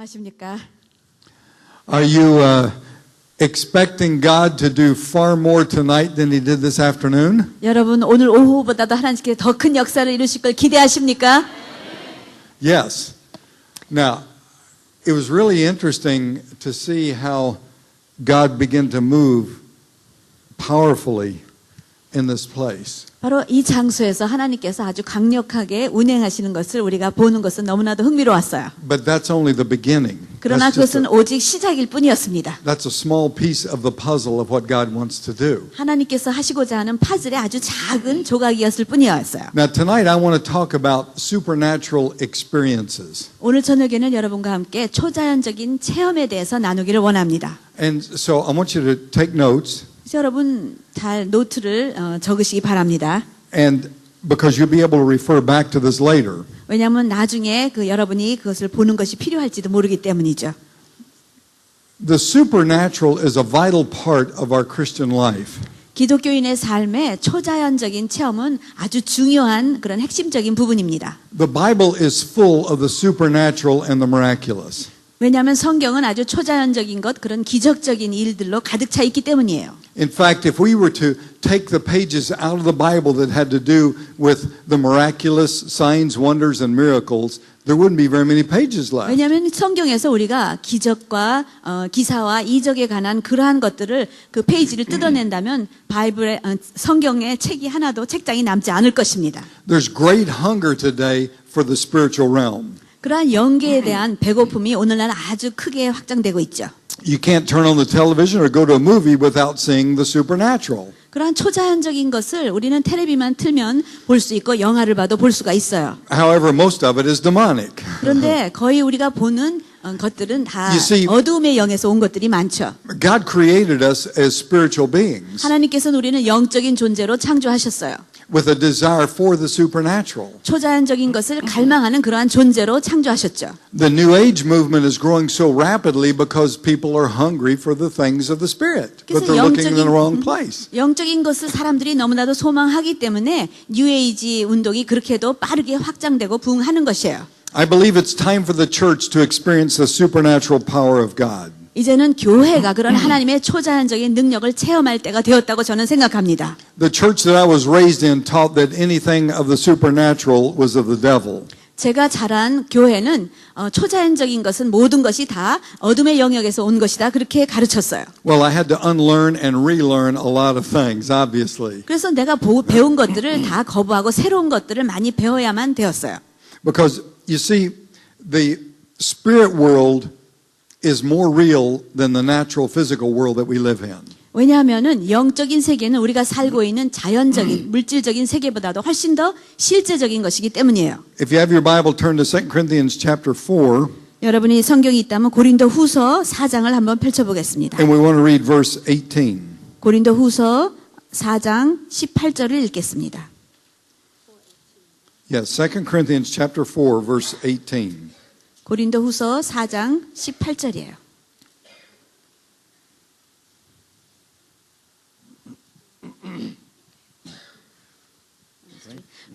안녕하십니까? Are you expecting God to do far more tonight than He did this afternoon? 여러분 오늘 오후보다도 하나님께 더 큰 역사를 이루실 걸 기대하십니까? Yes. Now, it was really interesting to see how God began to move powerfully in this place. 바로 이 장소에서 하나님께서 아주 강력하게 운행하시는 것을 우리가 보는 것은 너무나도 흥미로웠어요. But that's only the beginning. 그러나 그것은 오직 시작일 뿐이었습니다. That's a small piece of the puzzle of what God wants to do. 하나님께서 하시고자 하는 파즐의 아주 작은 조각이었을 뿐이었어요. Now tonight I want to talk about supernatural experiences. 오늘 저녁에는 여러분과 함께 초자연적인 체험에 대해서 나누기를 원합니다. And so I want you to take notes. 그래서 여러분 잘 노트를 적으시기 바랍니다. And because you'll be able to refer back to this later. 왜냐하면 나중에 여러분이 그것을 보는 것이 필요할지도 모르기 때문이죠. The supernatural is a vital part of our Christian life. 기독교인의 삶의 초자연적인 체험은 아주 중요한 그런 핵심적인 부분입니다. The Bible is full of the supernatural and the miraculous. 왜냐하면 성경은 아주 초자연적인 것, 그런 기적적인 일들로 가득 차 있기 때문이에요. In fact, if we were to take the pages out of the Bible that had to do with the miraculous signs, wonders, and miracles, there wouldn't be very many pages left. 왜냐하면 성경에서 우리가 기적과 기사와 이적에 관한 그러한 것들을 그 페이지를 뜯어낸다면 바이블의 성경의 책이 하나도 책장이 남지 않을 것입니다. There's great hunger today for the spiritual realm. 그러한 영계에 대한 배고픔이 오늘날 아주 크게 확장되고 있죠. You can't turn on the television or go to a movie without seeing the supernatural. 그러한 초자연적인 것을 우리는 텔레비만 틀면 볼 수 있고 영화를 봐도 볼 수가 있어요. However, most of it is demonic. 그런데 거의 우리가 보는 것들은 다 You see, 어두움의 영에서 온 것들이 많죠. God created us as spiritual beings 하나님께서는 우리는 영적인 존재로 창조하셨어요. with a desire for the supernatural. 초자연적인 것을 갈망하는 그러한 존재로 창조하셨죠. The New Age movement is growing so rapidly because people are hungry for the things of the Spirit, but they're looking in the wrong place. 영적인 것을 사람들이 너무나도 소망하기 때문에 뉴에이지 운동이 그렇게도 빠르게 확장되고 부흥하는 것이에요. I believe it's time for the church to experience the supernatural power of God. 이제는 교회가 그런 하나님의 초자연적인 능력을 체험할 때가 되었다고 저는 생각합니다. The church that I was raised in taught that anything of the supernatural was of the devil. 제가 자란 교회는 초자연적인 것은 모든 것이 다 어둠의 영역에서 온 것이다 그렇게 가르쳤어요. Well, I had to unlearn and relearn a lot of things, obviously. 그래서 내가 배운 것들을 다 거부하고 새로운 것들을 많이 배워야만 되었어요. Because you see, the spirit world is more real than the natural physical world that we live in. 왜냐하면은 영적인 세계는 우리가 살고 있는 자연적인 물질적인 세계보다도 훨씬 더 실제적인 것이기 때문이에요. If you have your Bible, turn to 2 Corinthians chapter 4, 여러분이 성경이 있다면 고린도후서 4장을 한번 펼쳐보겠습니다. and we want to read verse 18. 고린도후서 4장 18절을 읽겠습니다. Yes, 2 Corinthians chapter 4, verse 18. 고린도후서 4장 18절이에요.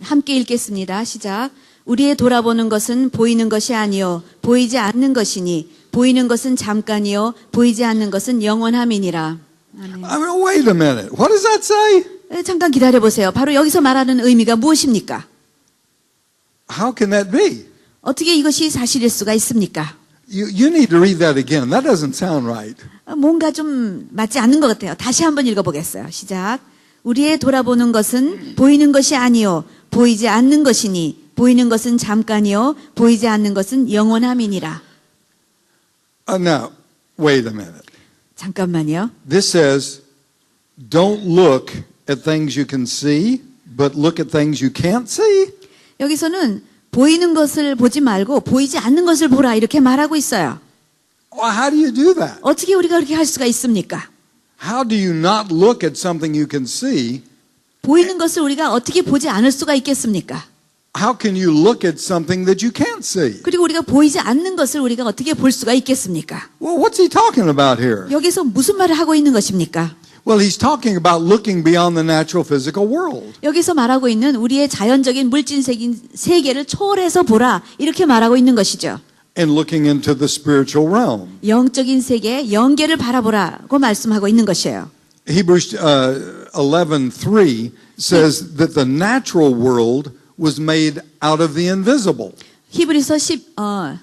함께 읽겠습니다. 시작. 우리의 돌아보는 것은 보이는 것이 아니요 보이지 않는 것이니 보이는 것은 잠깐이요 보이지 않는 것은 영원함이니라. 아멘. I mean, wait a minute. What does that say? 잠깐 기다려 보세요. 바로 여기서 말하는 의미가 무엇입니까? How can that be? 어떻게 이것이 사실일 수가 있습니까? You need to read that again. That doesn't sound right. 뭔가 좀 맞지 않는 것 같아요. 다시 한번 읽어보겠어요. 시작. 우리의 돌아보는 것은 보이는 것이 아니요 보이지 않는 것이니 보이는 것은 잠깐이요 보이지 않는 것은 영원함이니라. Now, wait a minute. 잠깐만요. This says, don't look at things you can see, but look at things you can't see. 여기서는 보이는 것을 보지 말고 보이지 않는 것을 보라 이렇게 말하고 있어요. Well, how do you do that? 어떻게 우리가 그렇게 할 수가 있습니까? How do you not look at something you can see? 보이는 것을 우리가 어떻게 보지 않을 수가 있겠습니까? How can you look at something that you can't see? 그리고 우리가 보이지 않는 것을 우리가 어떻게 볼 수가 있겠습니까? Well, what's he talking about here? 여기서 무슨 말을 하고 있는 것입니까? Well, he's talking about looking beyond the natural physical world. 여기서 말하고 있는 우리의 자연적인 물질적인 세계를 초월해서 보라 이렇게 말하고 있는 것이죠. and looking into the spiritual realm. 영적인 세계, 영계를 바라보라고 말씀하고 있는 것이에요. Hebrews 11:3 says that the natural world was made out of the invisible. 히브리서 11장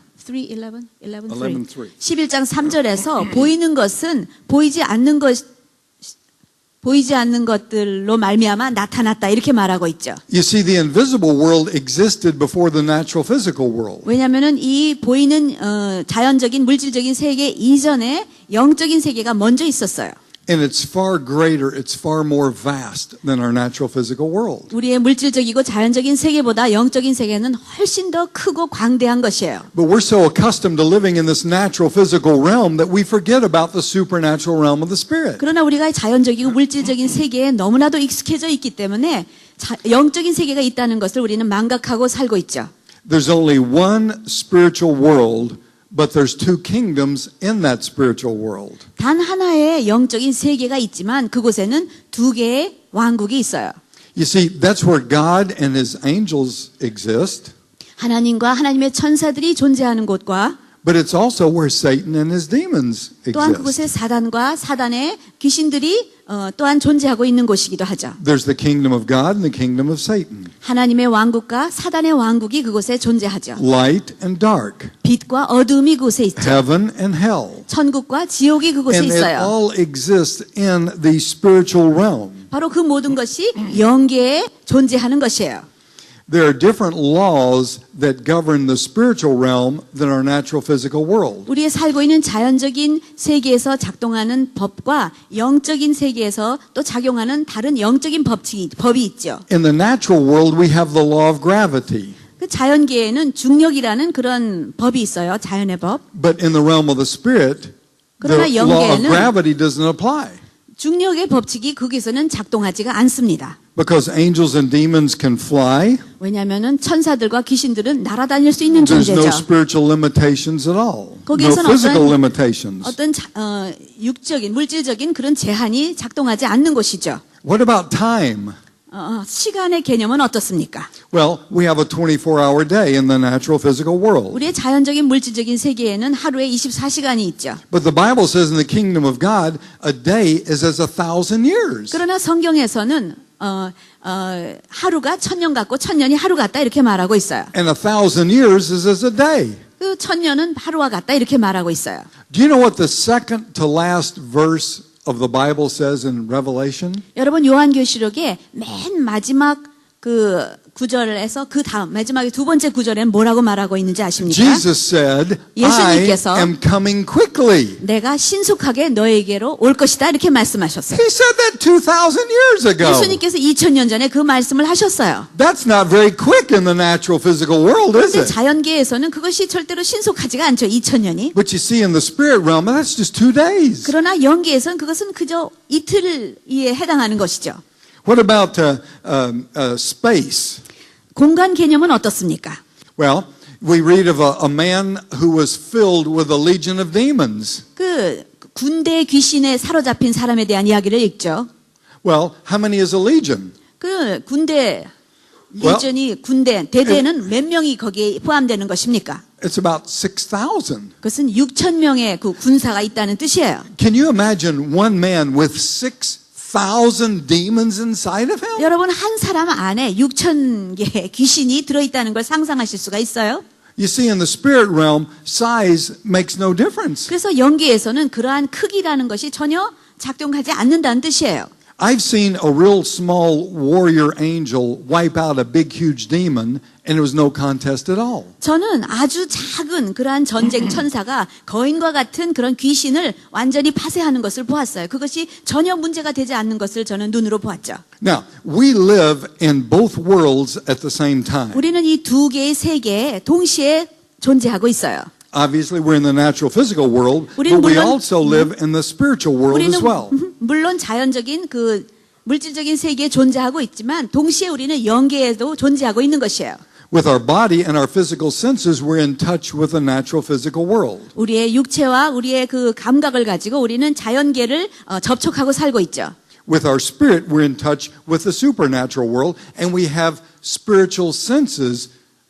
3절에서 보이는 것은 보이지 않는 것들로 말미암아 나타났다 이렇게 말하고 있죠. You see, the invisible world existed before the natural physical world. 왜냐하면은 이 보이는 자연적인 물질적인 세계 이전에 영적인 세계가 먼저 있었어요. And it's far greater, it's far more vast than our natural physical world. 우리의 물질적이고 자연적인 세계보다 영적인 세계는 훨씬 더 크고 광대한 것이에요. But we're so accustomed to living in this natural physical realm that we forget about the supernatural realm of the Spirit. 그러나 우리가 자연적이고 물질적인 세계에 너무나도 익숙해져 있기 때문에 영적인 세계가 있다는 것을 우리는 망각하고 살고 있죠. There's only one spiritual world, but there's two kingdoms in that spiritual world. 단 하나의 영적인 세계가 있지만 그곳에는 두 개의 왕국이 있어요. You see, that's where God and His angels exist, 하나님과 하나님의 천사들이 존재하는 곳과 but it's also where Satan and his demons 또한 exist. 그곳에 사단과 사단의 귀신들이 또한 존재하고 있는 곳이기도 하죠. There's the kingdom of God and the kingdom of Satan. 하나님의 왕국과 사단의 왕국이 그곳에 존재하죠. Light and dark. 빛과 어둠이 그곳에 있죠. Heaven and hell. 천국과 지옥이 그곳에 And it 있어요. all exists in the spiritual realm. 바로 그 모든 것이 영계에 존재하는 것이에요. There are different laws that govern the spiritual realm than our natural physical world. 우리의 살고 있는 자연적인 세계에서 작동하는 법과 영적인 세계에서 또 작용하는 다른 영적인 법이 있죠. In the natural world, we have the law of gravity. 그 자연계에는 중력이라는 그런 법이 있어요. 자연의 법. But in the realm of the spirit, 그러나 the law of 영계에는 gravity doesn't apply. 중력의 법칙이 거기서는 작동하지가 않습니다. Because angels and demons can fly, 왜냐하면은 천사들과 귀신들은 날아다닐 수 있는 there's no 존재죠. spiritual limitations at all. No 거기에서는 physical limitations. 어떤 육적인 물질적인 그런 제한이 작동하지 않는 곳이죠. What about time? 시간의 개념은 어떻습니까? Well, we have a 24-hour day in the natural physical world. 우리의 자연적인 물질적인 세계에는 하루에 24시간이 있죠. But the Bible says in the kingdom of God, a day is as 1,000 years. 그러나 성경에서는 하루가 1000년 같고 1000년이 하루 같다 이렇게 말하고 있어요. And 1,000 years is as a day. 그 1000년은 하루와 같다 이렇게 말하고 있어요. Do you know what the second to last verse of the Bible says in Revelation? 여러분 요한계시록의 맨 마지막 그 구절에서 그 다음 마지막에 두 번째 구절에는 뭐라고 말하고 있는지 아십니까? Jesus said, I 예수님께서 am coming quickly. 내가 신속하게 너에게로 올 것이다 이렇게 말씀하셨어요. He said that 2,000 years ago. 예수님께서 2000년 전에 그 말씀을 하셨어요. That's not very quick in the natural physical world, is 그런데 it? 자연계에서는 그것이 절대로 신속하지가 않죠. 2000년이. But you see in the spirit realm, that's just 2 days. 그러나 영계에서는 그것은 그저 이틀에 해당하는 것이죠. What about space? 공간 개념은 어떻습니까? Well, we read of a man who was filled with a legion of demons. 그 군대 귀신에 사로잡힌 사람에 대한 이야기를 읽죠. Well, how many is a legion? 그 군대 예전이 군대 대대는 몇 명이 거기에 포함되는 것입니까? It's about 6,000. 그것은 6,000명의 그 군사가 있다는 뜻이에요. Can you imagine one man with 6,000 demons inside of him? 여러분 한 사람 안에 6,000개의 귀신이 들어있다는 걸 상상하실 수가 있어요? You see, in the spirit realm, size makes no difference. 그래서 영계에서는 그러한 크기라는 것이 전혀 작동하지 않는다는 뜻이에요. I've seen a real small warrior angel wipe out a big, huge demon, and it was no contest at all. 저는 아주 작은 그러한 전쟁 천사가 거인과 같은 그런 귀신을 완전히 파쇄하는 것을 보았어요. 그것이 전혀 문제가 되지 않는 것을 저는 눈으로 보았죠. Now, we live in both worlds at the same time. 우리는 이 두 개의 세계에 동시에 존재하고 있어요. Obviously, we're in the natural physical world, but 우리는 we 물론- also live in the spiritual world 우리는 as well. 물론 자연적인 그 물질적인 세계에 존재하고 있지만 동시에 우리는 영계에도 존재하고 있는 것이에요. With our body and our physical senses, we're in touch with the natural physical world. 우리의 육체와 우리의 그 감각을 가지고 우리는 자연계를 접촉하고 살고 있죠. With our spirit, we're in touch with the supernatural world, and we have spiritual senses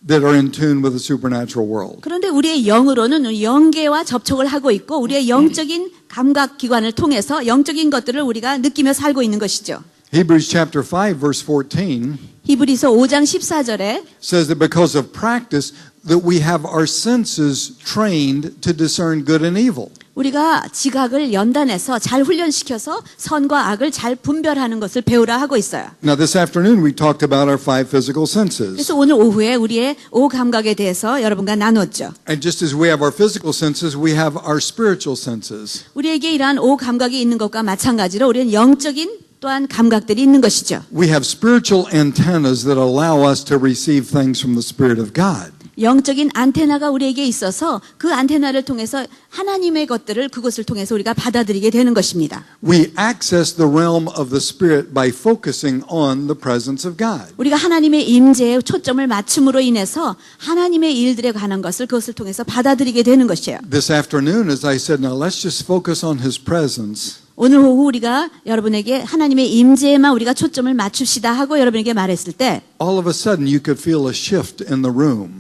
that are in tune with the supernatural world. 그런데 우리의 영으로는 영계와 접촉을 하고 있고 우리의 영적인 감각 기관을 통해서 영적인 것들을 우리가 느끼며 살고 있는 것이죠. Hebrews chapter 5 verse 14 히브리서 5장 14절에 says that because of practice that we have our senses trained to discern good and evil. 우리가 지각을 연단해서 잘 훈련시켜서 선과 악을 잘 분별하는 것을 배우라 하고 있어요. Now this afternoon we talked about our five physical senses. 그래서 오늘 오후에 우리의 오 감각에 대해서 여러분과 나눴죠. And just as we have our physical senses, we have our spiritual senses. 우리에게 이러한 오 감각이 있는 것과 마찬가지로 우리는 영적인 또한 감각들이 있는 것이죠. We have spiritual antennas that allow us to receive things from the Spirit of God. 영적인 안테나가 우리에게 있어서 그 안테나를 통해서 하나님의 것들을 그것을 통해서 우리가 받아들이게 되는 것입니다. We access the realm of the Spirit by focusing on the presence of God. 우리가 하나님의 임재에 초점을 맞춤으로 인해서 하나님의 일들에 관한 것을 그것을 통해서 받아들이게 되는 것이에요. This afternoon, as I said, now let's just focus on His presence. 오늘 오후 우리가 여러분에게 하나님의 임재에만 우리가 초점을 맞춥시다 하고 여러분에게 말했을 때 All of a sudden, you could feel a shift in the room.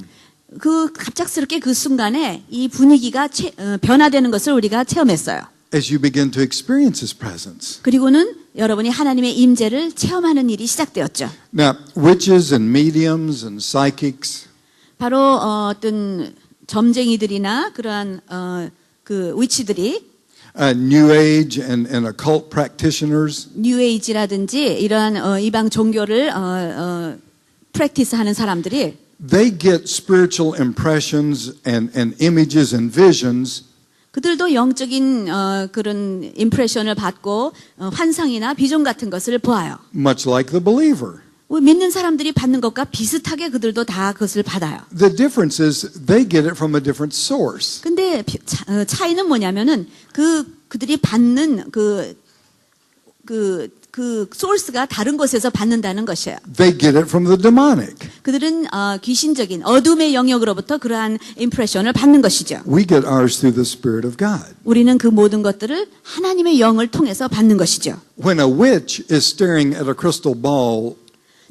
그 갑작스럽게 그 순간에 이 분위기가 변화되는 것을 우리가 체험했어요. As you begin to experience His presence. 그리고는 여러분이 하나님의 임재를 체험하는 일이 시작되었죠. Now, witches and mediums and psychics, 바로 어떤 점쟁이들이나 그러한 그 위치들이 New Age and occult practitioners, 뉴에이지라든지 이러한 이방 종교를 프랙티스하는 사람들이 they get spiritual impressions and images and visions 그들도 영적인 그런 임프레션을 받고 환상이나 비전 같은 것을 보아요. much like the believer. 믿는 사람들이 받는 것과 비슷하게 그들도 다 그것을 받아요. The difference is they get it from a different source. 근데 차이는 뭐냐면은 그들이 받는 그 소스가 다른 곳에서 받는다는 것이에요. They get it from the demonic. 그들은 귀신적인 어둠의 영역으로부터 그러한 임프레션을 받는 것이죠. We get ours through the Spirit of God. 우리는 그 모든 것들을 하나님의 영을 통해서 받는 것이죠. When a witch is staring at a crystal ball,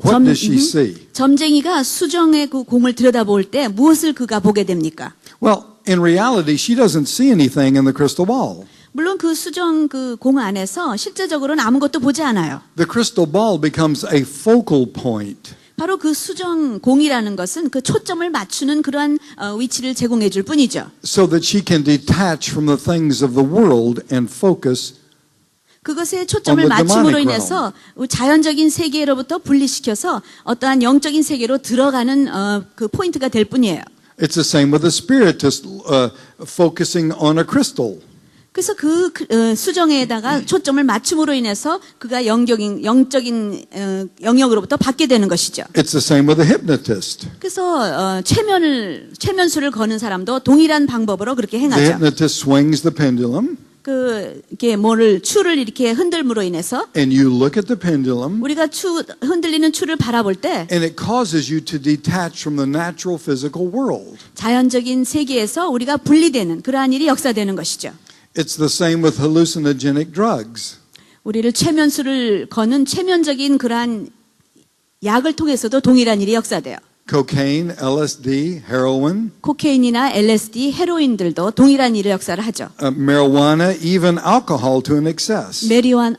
what does she see? 점쟁이가 수정의 그 공을 들여다볼 때 무엇을 그가 보게 됩니까? Well, in reality, she doesn't see anything in the crystal ball. 물론 그 수정 그 공 안에서 실제적으로는 아무것도 보지 않아요. The crystal ball becomes a focal point. 바로 그 수정 공이라는 것은 그 초점을 맞추는 그러한 위치를 제공해 줄 뿐이죠. So that she can detach from the things of the world and focus 그것에 초점을 on the 맞춤으로 demonic 인해서 자연적인 세계로부터 분리시켜서 어떠한 영적인 세계로 들어가는 그 포인트가 될 뿐이에요. It's the same with the spiritist focusing on a crystal. 그래서 그 수정에다가 초점을 맞춤으로 인해서 그가 영적인 영역으로부터 받게 되는 것이죠. It's the same with the hypnotist. 그래서 최면수를 거는 사람도 동일한 방법으로 그렇게 The 행하죠. hypnotist swings the pendulum, 이렇게 추를 이렇게 흔들므로 인해서 and you look at the pendulum, 우리가 흔들리는 추를 바라볼 때 and it causes you to detach from the natural physical world. 자연적인 세계에서 우리가 분리되는 그러한 일이 역사되는 것이죠. It's the same with hallucinogenic drugs. 우리를 최면수를 거는 최면적인 그러한 약을 통해서도 동일한 일이 역사돼요. Cocaine, LSD, heroin, 코케인이나 LSD, 헤로인들도 동일한 일을 역사를 하죠. marijuana, even alcohol to an excess.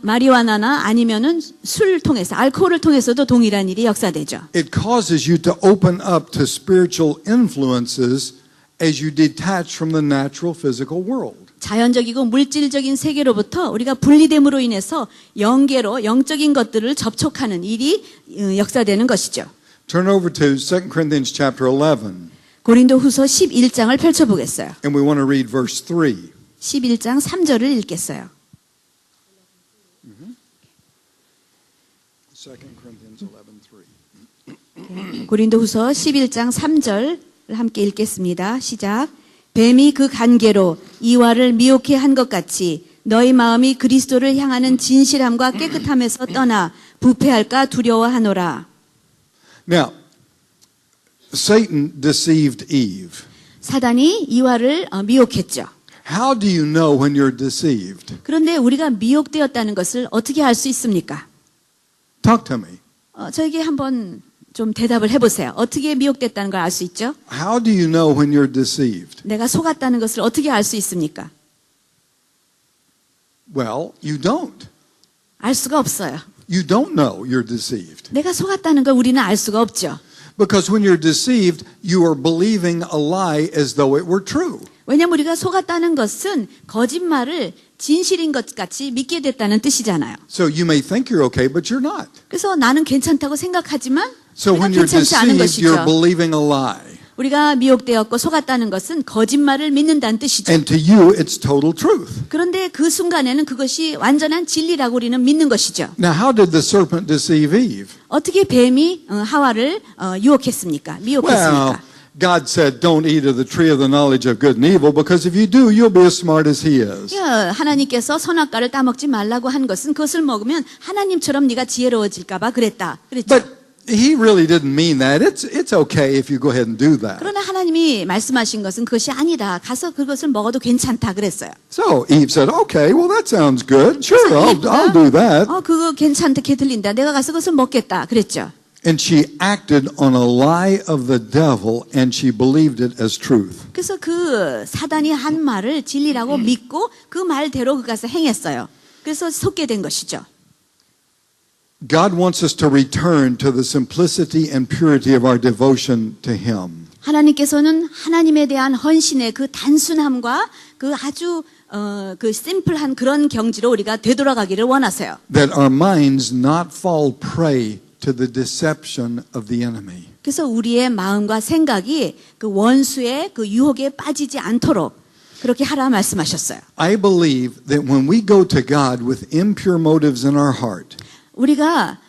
마리화나나 아니면은 술을 통해서 알코올을 통해서도 동일한 일이 역사되죠. It causes you to open up to spiritual influences as you detach from the natural physical world. 자연적이고 물질적인 세계로부터 우리가 분리됨으로 인해서 영계로 영적인 것들을 접촉하는 일이 역사되는 것이죠. Turn over to 2 Corinthians chapter 11, 고린도후서 11장을 펼쳐보겠어요. and we want to read verse 3. 11장 3절을 읽겠어요. 2 Corinthians 11:3. 고린도후서 11장 3절 함께 읽겠습니다. 시작. 뱀이 그 간계로 이와를 미혹해 한 것 같이 너희 마음이 그리스도를 향하는 진실함과 깨끗함에서 떠나 부패할까 두려워하노라. Now, Satan deceived Eve. 사단이 이와를 미혹했죠. How do you know when you're deceived? 그런데 우리가 미혹되었다는 것을 어떻게 알 수 있습니까? Talk to me. 저에게 한번 좀 대답을 해보세요. 어떻게 미혹됐다는 걸 알 수 있죠? How do you know when you're deceived? 내가 속았다는 것을 어떻게 알 수 있습니까? Well, you don't. 알 수가 없어요. You don't know you're deceived. 내가 속았다는 걸 우리는 알 수가 없죠. Because when you're deceived, you are believing a lie as though it were true. 왜냐하면 우리가 속았다는 것은 거짓말을 진실인 것 같이 믿게 됐다는 뜻이잖아요. So you may think you're okay, but you're not. 그래서 나는 괜찮다고 생각하지만 So 우리가 when you're 괜찮지 않은 deceived, you're 것이죠. believing a lie. 우리가 미혹되었고 속았다는 것은 거짓말을 믿는다는 뜻이죠. And to you, it's total truth. 그런데 그 순간에는 그것이 완전한 진리라고 우리는 믿는 것이죠. Now, how did the serpent deceive Eve? 어떻게 뱀이 하와를 유혹했습니까? Well, 미혹했습니까? God said, don't eat of the tree of the knowledge of good and evil, because if you do, you'll be as smart as he is. 하나님께서 선악과를 따먹지 말라고 한 것은 그것을 먹으면 하나님처럼 네가 지혜로워질까 봐 그랬다. 그랬죠. But he really didn't mean that. It's okay if you go ahead and do that. 그러나 하나님이 말씀하신 것은 그것이 아니다. 가서 그것을 먹어도 괜찮다 그랬어요. So Eve said, okay, well, that sounds good. Sure, I'll do that. 그거 괜찮게 들린다. 내가 가서 그것을 먹겠다. 그랬죠. And she acted on a lie of the devil, and she believed it as truth. 그래서 그 사단이 한 말을 진리라고 믿고 그 말대로 그 가서 행했어요. 그래서 속게 된 것이죠. God wants us to return to the simplicity and purity of our devotion to him. 하나님께서는 하나님에 대한 헌신의 그 단순함과 그 아주 그 심플한 그런 경지로 우리가 되돌아가기를 원하세요. That our minds not fall prey to the deception of the enemy. 그래서 우리의 마음과 생각이 그 원수의 그 유혹에 빠지지 않도록 그렇게 하라 말씀하셨어요. I believe that when we go to God with impure motives in our heart, 우리가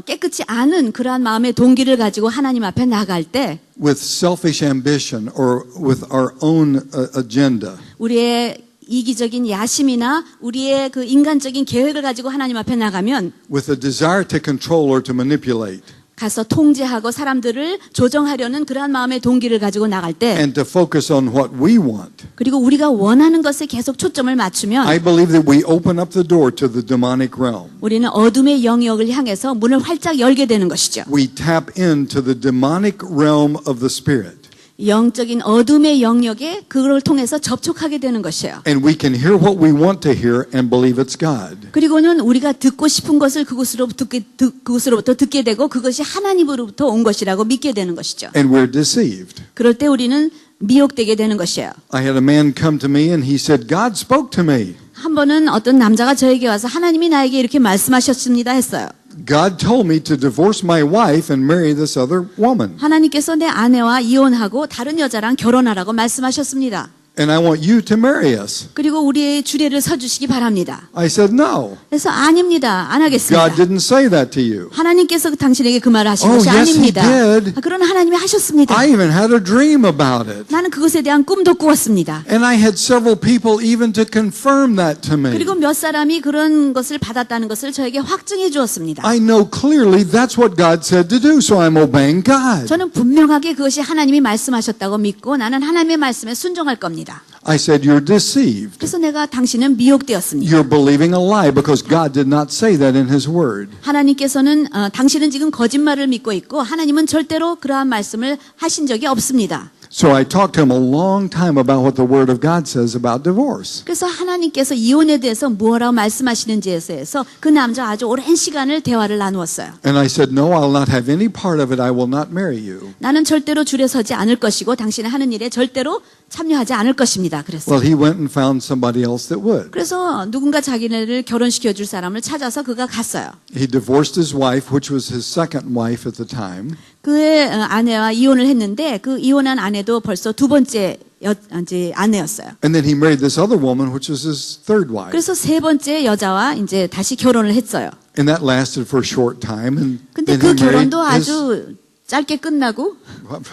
깨끗이 않은 그러한 마음의 동기를 가지고 하나님 앞에 나갈 때 with selfish ambition or with our own agenda, 우리의 이기적인 야심이나 우리의 그 인간적인 계획을 가지고 하나님 앞에 나가면 with a desire to control or to manipulate, 가서 통제하고 사람들을 조정하려는 그러한 마음의 동기를 가지고 나갈 때 and to focus on what we want, 그리고 우리가 원하는 것에 계속 초점을 맞추면 I believe that we open up the door to the demonic realm. 우리는 어둠의 영역을 향해서 문을 활짝 열게 되는 것이죠. We tap into the demonic realm of the spirit. 영적인 어둠의 영역에 그걸 통해서 접촉하게 되는 것이에요. And we can hear what we want to hear and believe it's God. 그리고는 우리가 듣고 싶은 것을 그곳으로부터 듣게 되고 그것이 하나님으로부터 온 것이라고 믿게 되는 것이죠. And we're deceived. 그럴 때 우리는 미혹되게 되는 것이에요. I had a man come to me and he said, God spoke to me. 한 번은 어떤 남자가 저에게 와서 하나님이 나에게 이렇게 말씀하셨습니다 했어요. God told me to divorce my wife and marry this other woman. 하나님께서 내 아내와 이혼하고 다른 여자랑 결혼하라고 말씀하셨습니다. And I want you to marry us. 그리고 우리의 주례를 서주시기 바랍니다. I said, no. 그래서 아닙니다. 안 하겠습니다. God didn't say that to you. 하나님께서 당신에게 그 말을 하신 Oh, 것이 yes, 아닙니다. he did. 그러나 하나님이 하셨습니다. I even had a dream about it. 나는 그것에 대한 꿈도 꾸었습니다. And I had several people even to confirm that to me. 그리고 몇 사람이 그런 것을 받았다는 것을 저에게 확증해 주었습니다. I know clearly that's what God said to do, so I'm obeying God. 저는 분명하게 그것이 하나님이 말씀하셨다고 믿고 나는 하나님의 말씀에 순종할 겁니다. I said, you're deceived. 그래서 내가 당신은 미혹되었습니다. You're believing a lie because God did not say that in His Word. 하나님께서는 당신은 지금 거짓말을 믿고 있고 하나님은 절대로 그러한 말씀을 하신 적이 없습니다. So I talked to him a long time about what the Word of God says about divorce. 그래서 하나님께서 이혼에 대해서 무엇라고 말씀하시는지에 대해서 그 남자 아주 오랜 시간을 대화를 나누었어요. And I said, no, I'll not have any part of it. I will not marry you. 나는 절대로 줄에 서지 않을 것이고 당신의 하는 일에 절대로 참여하지 않을 것입니다. 그랬어요. Well, he went and found somebody else that would. 그래서 누군가 자기네를 결혼시켜 줄 사람을 찾아서 그가 갔어요. He divorced his wife, which was his second wife at the time. 그의 아내와 이혼을 했는데 그 이혼한 아내도 벌써 두 번째 이제 아내였어요. And then he married this other woman, which was his third wife. 그래서 세 번째 여자와 이제 다시 결혼을 했어요. And that lasted for a short time. And 근데 then 그 he married 결혼도 his, 아주 짧게 끝나고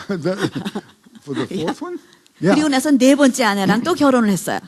for the fourth one? 그리고 Yeah. 나서 네 번째 아내랑 또 결혼을 했어요.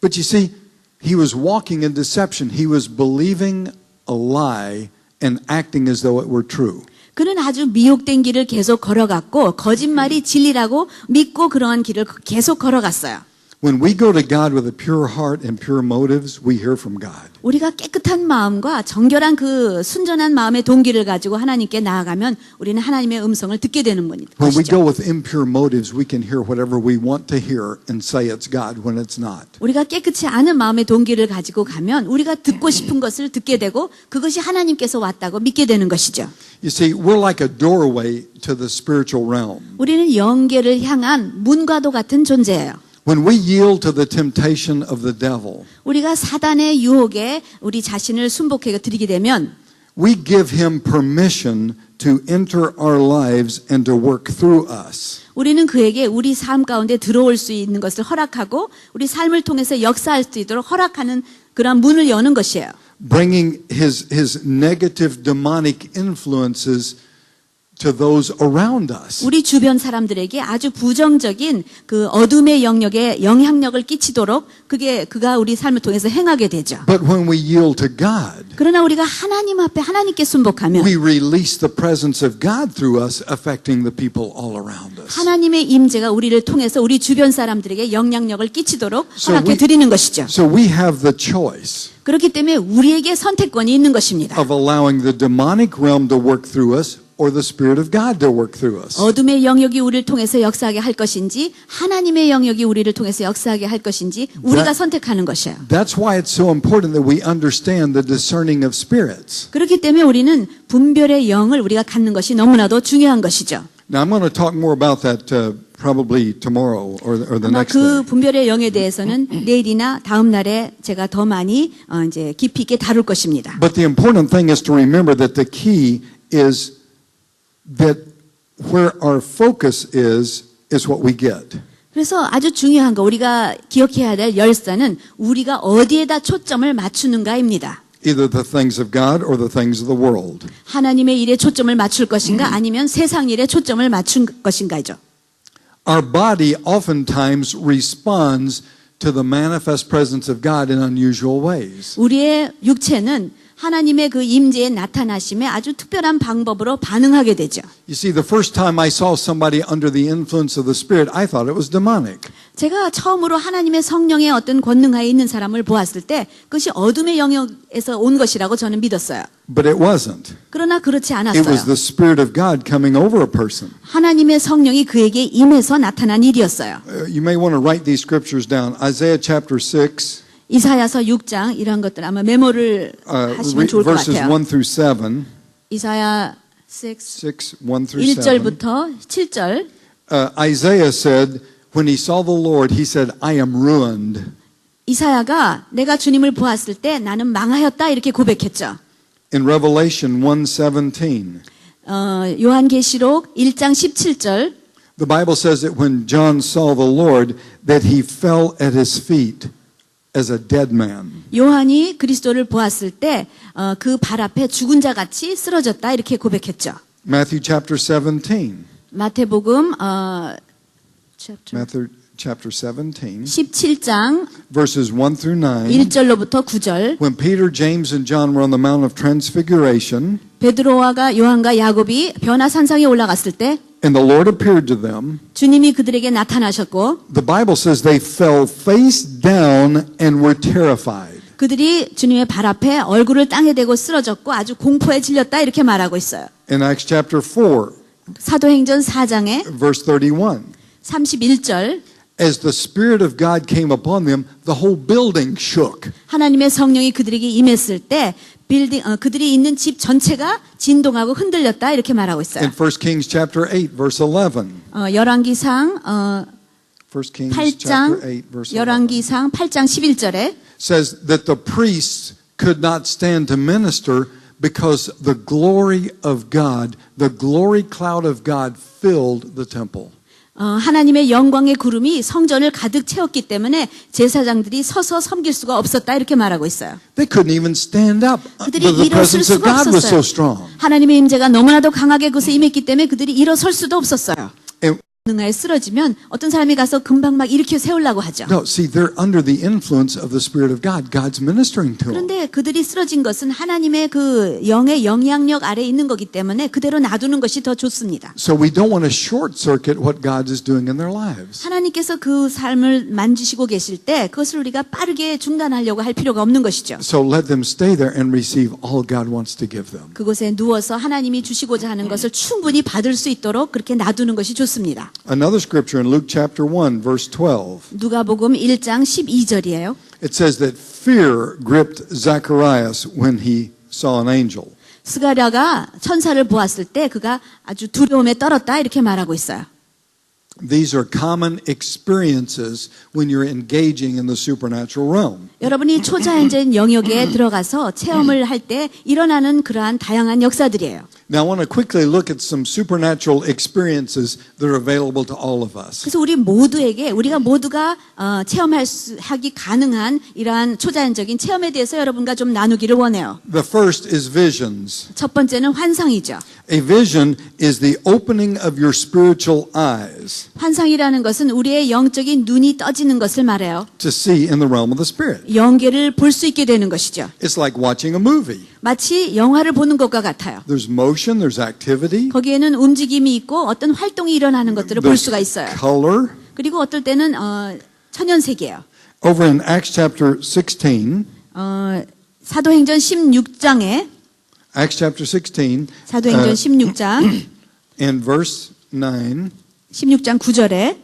But you see, he was walking in deception. He was believing a lie and acting as though it were true. 그는 아주 미혹된 길을 계속 걸어갔고 거짓말이 진리라고 믿고 그러한 길을 계속 걸어갔어요. When we go to God with a pure heart and pure motives, we hear from God. 우리가 깨끗한 마음과 정결한 그 순전한 마음의 동기를 가지고 하나님께 나아가면 우리는 하나님의 음성을 듣게 되는 When we 것이죠. go with impure motives, we can hear whatever we want to hear and say it's God when it's not. 우리가 깨끗이 않은 마음의 동기를 가지고 가면 우리가 듣고 싶은 것을 듣게 되고 그것이 하나님께서 왔다고 믿게 되는 것이죠. You see, we're like a doorway to the spiritual realm. 우리는 영계를 향한 문과도 같은 존재예요. When we yield to the temptation of the devil, 우리가 사단의 유혹에 우리 자신을 순복해 드리게 되면 we give him permission to enter our lives and to work through us. 우리는 그에게 우리 삶 가운데 들어올 수 있는 것을 허락하고 우리 삶을 통해서 역사할 수 있도록 허락하는 그런 문을 여는 것이에요. Bringing his negative demonic influences to those around us. 우리 주변 사람들에게 아주 부정적인 그 어둠의 영역에 영향력을 끼치도록 그가 우리 삶을 통해서 행하게 되죠. But when we yield to God, 그러나 우리가 하나님 앞에 하나님께 순복하면 we release the presence of God through us, affecting the people all around us. 하나님의 임재가 우리를 통해서 우리 주변 사람들에게 영향력을 끼치도록 So 허락해 we- 드리는 것이죠. So we have the choice 그렇기 때문에 우리에게 선택권이 있는 것입니다. of allowing the demonic realm to work through us or the Spirit of God to work through us. 어둠의 영역이 우리를 통해서 역사하게 할 것인지 하나님의 영역이 우리를 통해서 역사하게 할 것인지 우리가 선택하는 것이에요. That's why it's so important that we understand the discerning of spirits. 그렇기 때문에 우리는 분별의 영을 우리가 갖는 것이 너무나도 중요한 것이죠. Now I'm going to talk more about that probably tomorrow or the 아마 next 그 day. 분별의 영에 대해서는 내일이나 다음 날에 제가 더 많이 이제 깊이 있게 다룰 것입니다. But the important thing is to remember that the key is that where our focus is what we get. 그래서 아주 중요한 거 우리가 기억해야 될 열쇠는 우리가 어디에다 초점을 맞추는가입니다. Either the things of God or the things of the world. 하나님의 일에 초점을 맞출 것인가 아니면 세상 일에 초점을 맞춘 것인가죠. Our body oftentimes responds to the manifest presence of God in unusual ways. 우리의 육체는 하나님의 그 임재의 나타나심에 아주 특별한 방법으로 반응하게 되죠. You see, the first time I saw somebody under the influence of the Spirit, I thought it was demonic. 제가 처음으로 하나님의 성령의 어떤 권능하에 있는 사람을 보았을 때 그것이 어둠의 영역에서 온 것이라고 저는 믿었어요. But it wasn't. 그러나 그렇지 It was 않았어요. the Spirit of God coming over a person. 하나님의 성령이 그에게 임해서 나타난 일이었어요. You may want to write these scriptures down. Isaiah chapter 6, 이사야서 6장 이런 것들 아마 메모를 하시면 좋을 것 verses 같아요. 1 through 7. 이사야 6 6, 1 through 7. 1절부터 7절. Isaiah said, when he saw the Lord, he said, I am ruined. 이사야가 내가 주님을 보았을 때 나는 망하였다 이렇게 고백했죠. In Revelation 1:17, 요한계시록 1장 17절. the Bible says that when John saw the Lord, that he fell at his feet as a dead man. 요한이 그리스도를 보았을 때 그 발 앞에 죽은 자 같이 쓰러졌다 이렇게 고백했죠. Matthew chapter 17. 마태복음 Matthew chapter 17, 17장 verses 1 through 9. 1절로부터 9절. When Peter, James, and John were on the Mount of Transfiguration, 베드로와 요한과 야곱이 변화산상에 올라갔을 때 and the Lord appeared to them, 주님이 그들에게 나타나셨고 the Bible says they fell face down and were terrified. 그들이 주님의 발 앞에 얼굴을 땅에 대고 쓰러졌고 아주 공포에 질렸다 이렇게 말하고 있어요. In Acts chapter 4, 사도행전 4장에 verse 31, 31절 as the Spirit of God came upon them, the whole building shook. 하나님의 성령이 그들에게 임했을 때 그들이 있는 집 전체가 진동하고 흔들렸다 이렇게 말하고 있어요. In 1 Kings chapter 8, verse 11. 열왕기상 1 Kings chapter 8, verse 11. 열왕기상 8장 11절에 says that the priests could not stand to minister because the glory of God, the glory cloud of God filled the temple. 하나님의 영광의 구름이 성전을 가득 채웠기 때문에 제사장들이 서서 섬길 수가 없었다 이렇게 말하고 있어요. They couldn't even stand up. 그들이 The 일어설 presence of 수가 God was so 없었어요. strong. 하나님의 임재가 너무나도 강하게 그것에 임했기 때문에 그들이 일어설 수도 없었어요. And 능하에 쓰러지면 어떤 사람이 가서 금방 막 일으켜 세우려고 하죠. No, see, they're under the influence of the Spirit of God. God's ministering to them. 그런데 그들이 쓰러진 것은 하나님의 그 영의 영향력 아래에 있는 거기 때문에 그대로 놔두는 것이 더 좋습니다. So we don't want to short circuit what God is doing in their lives. 하나님께서 그 삶을 만지시고 계실 때 그것을 우리가 빠르게 중단하려고 할 필요가 없는 것이죠. So let them stay there and receive all God wants to give them. 그곳에 누워서 하나님이 주시고자 하는 것을 충분히 받을 수 있도록 그렇게 놔두는 것이 좋습니다. Another scripture in Luke chapter 1, verse 12. 누가복음 1장 12절이에요. It says that fear gripped Zacharias when he saw an angel. 스가랴가 천사를 보았을 때 그가 아주 두려움에 떨었다 이렇게 말하고 있어요. These are common experiences when you're engaging in the supernatural realm. 여러분이 초자연적인 영역에 들어가서 체험을 할 때 일어나는 그러한 다양한 역사들이에요. Now I want to quickly look at some supernatural experiences that are available to all of us. 그래서 우리가 모두가 체험하기 가능한 이러한 초자연적인 체험에 대해서 여러분과 좀 나누기를 원해요. The first is visions. 첫 번째는 환상이죠. A vision is the opening of your spiritual eyes 환상이라는 것은 우리의 영적인 눈이 떠지는 것을 말해요. to see in the realm of the spirit. 영계를 볼 수 있게 되는 것이죠. It's like watching a movie. 마치 영화를 보는 것과 같아요. There's motion, there's activity, 거기에는 움직임이 있고 어떤 활동이 일어나는 것들을 볼 수가 there's 있어요. color. 그리고 어떨 때는 천연색이에요. Over in Acts chapter 16, 사도행전 16장에 Acts chapter 16, 사도행전 16장 in verse 9, 16장 9절에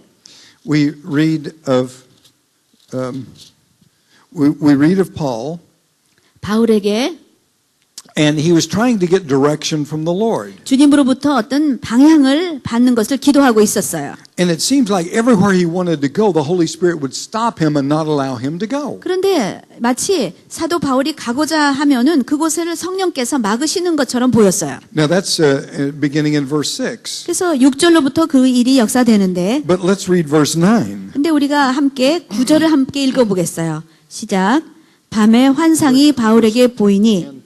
we read of we read of Paul, 바울에게 and he was trying to get direction from the Lord. 주님으로부터 어떤 방향을 받는 것을 기도하고 있었어요. And it seems like everywhere he wanted to go, the Holy Spirit would stop him and not allow him to go. 그런데 마치 사도 바울이 가고자 하면은 그곳을 성령께서 막으시는 것처럼 보였어요. Now that's beginning in verse 6. 그래서 6절로부터 그 일이 역사되는데 But let's read verse 9. 근데 우리가 함께 9절을 함께 읽어보겠어요. 시작. 밤에 환상이 바울에게 보이니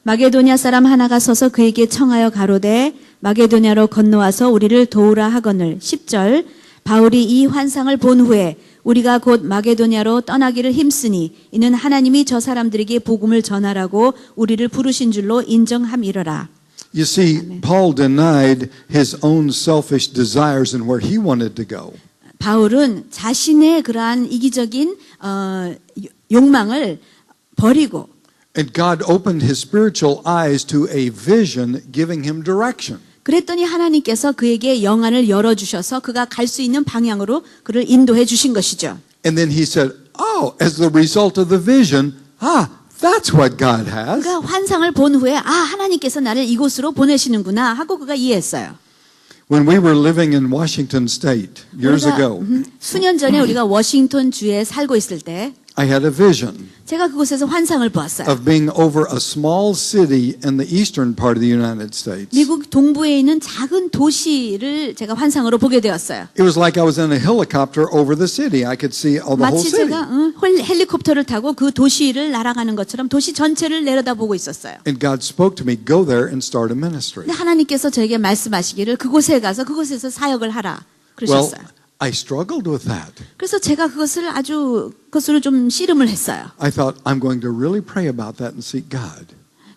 마게도냐 사람 하나가 서서 그에게 청하여 가로되 마게도냐로 건너와서 우리를 도우라 하거늘. 10절. 바울이 이 환상을 본 후에 우리가 곧 마게도냐로 떠나기를 힘쓰니 이는 하나님이 저 사람들에게 복음을 전하라고 우리를 부르신 줄로 인정함이러라. You see, Paul denied his own selfish desires and where he wanted to go. 바울은 자신의 그러한 이기적인 욕망을 버리고 And God opened his spiritual eyes to a vision giving him direction. 그랬더니 하나님께서 그에게 영안을 열어주셔서 그가 갈 수 있는 방향으로 그를 인도해 주신 것이죠. And then he said, oh, as the result of the vision, that's what God has. 그가 환상을 본 후에 하나님께서 나를 이곳으로 보내시는구나 하고 그가 이해했어요. When we were living in Washington State years ago, 수년 전에 우리가 워싱턴 주에 살고 있을 때 I had a vision 제가 그곳에서 환상을 보았어요. of being over a small city in the eastern part of the United States. 미국 동부에 있는 작은 도시를 제가 환상으로 보게 되었어요. It was like I was in a helicopter over the city. I could see all the whole 마치 city. 제가 헬리콥터를 타고 그 도시를 날아가는 것처럼 도시 전체를 내려다보고 있었어요. And God spoke to me, go there and start a ministry. 근데 하나님께서 저에게 말씀하시기를 그곳에 가서 그곳에서 사역을 하라 Well, 그러셨어요. I struggled with that. 그래서 제가 그것을 좀 씨름을 했어요. I thought, I'm going to really pray about that and seek God.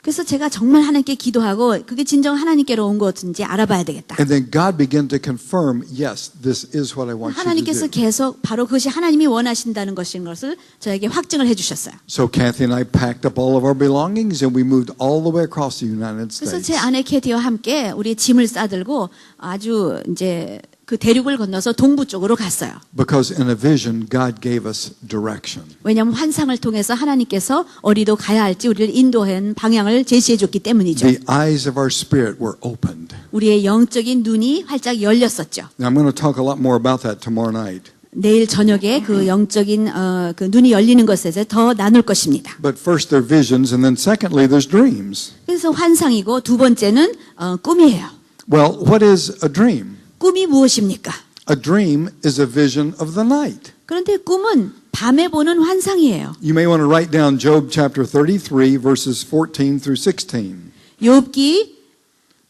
그래서 제가 정말 하나님께 기도하고 그게 진정 하나님께로 온 것인지 알아봐야 되겠다. And then God began to confirm, yes, this is what I want you to 하나님께서 do. 계속 바로 그것이 하나님이 원하신다는 것인 것을 저에게 확증을 해주셨어요. So Kathy and I packed up all of our belongings and we moved all the way across the United 그래서 States. 제 아내 캐티와 함께 우리 짐을 싸들고 아주 이제 그 대륙을 건너서 동부 쪽으로 갔어요. Because in a vision, God gave us direction. 왜냐하면 환상을 통해서 하나님께서 어디로 가야 할지 우리를 인도한 방향을 제시해 줬기 때문이죠. The eyes of our spirit were opened. 우리의 영적인 눈이 활짝 열렸었죠. Now I'm going to talk a lot more about that tomorrow night. 내일 저녁에 그 영적인 그 눈이 열리는 것에 대해서 더 나눌 것입니다. But first there are visions and then secondly there's dreams. 그래서 환상이고 두 번째는 꿈이에요. Well, what is a dream? 꿈이 무엇입니까? A dream is a vision of the night. 그런데 꿈은 밤에 보는 환상이에요. You may want to write down Job chapter 33 verses 14 through 16. 욥기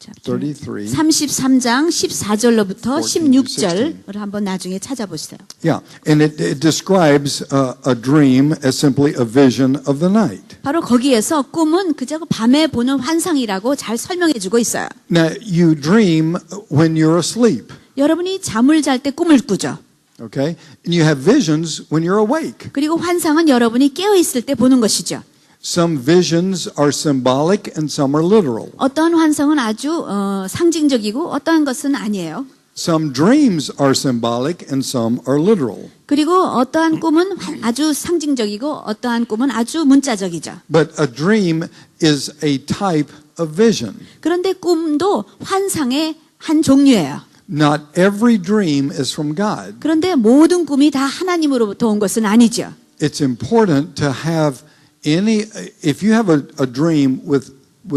33. 33장 14절로부터 14 to 16절을 한번 나중에 찾아보세요. Yeah, and it describes a dream as simply a vision of the night. 바로 거기에서 꿈은 그저 밤에 보는 환상이라고 잘 설명해 주고 있어요. Now, you dream when you're asleep, 여러분이 잠을 잘 때 꿈을 꾸죠. okay? And you have visions when you're awake. 그리고 환상은 여러분이 깨어 있을 때 보는 것이죠. Some visions are symbolic and some are literal. 어떤 환상은 아주 상징적이고 어떠한 것은 아니에요. Some dreams are symbolic and some are literal. 그리고 어떠한 꿈은 아주 상징적이고 어떠한 꿈은 아주 문자적이죠. But a dream is a type of vision. 그런데 꿈도 환상의 한 종류예요. Not every dream is from God. 그런데 모든 꿈이 다 하나님으로부터 온 것은 아니죠. It's important to have if you have a dream with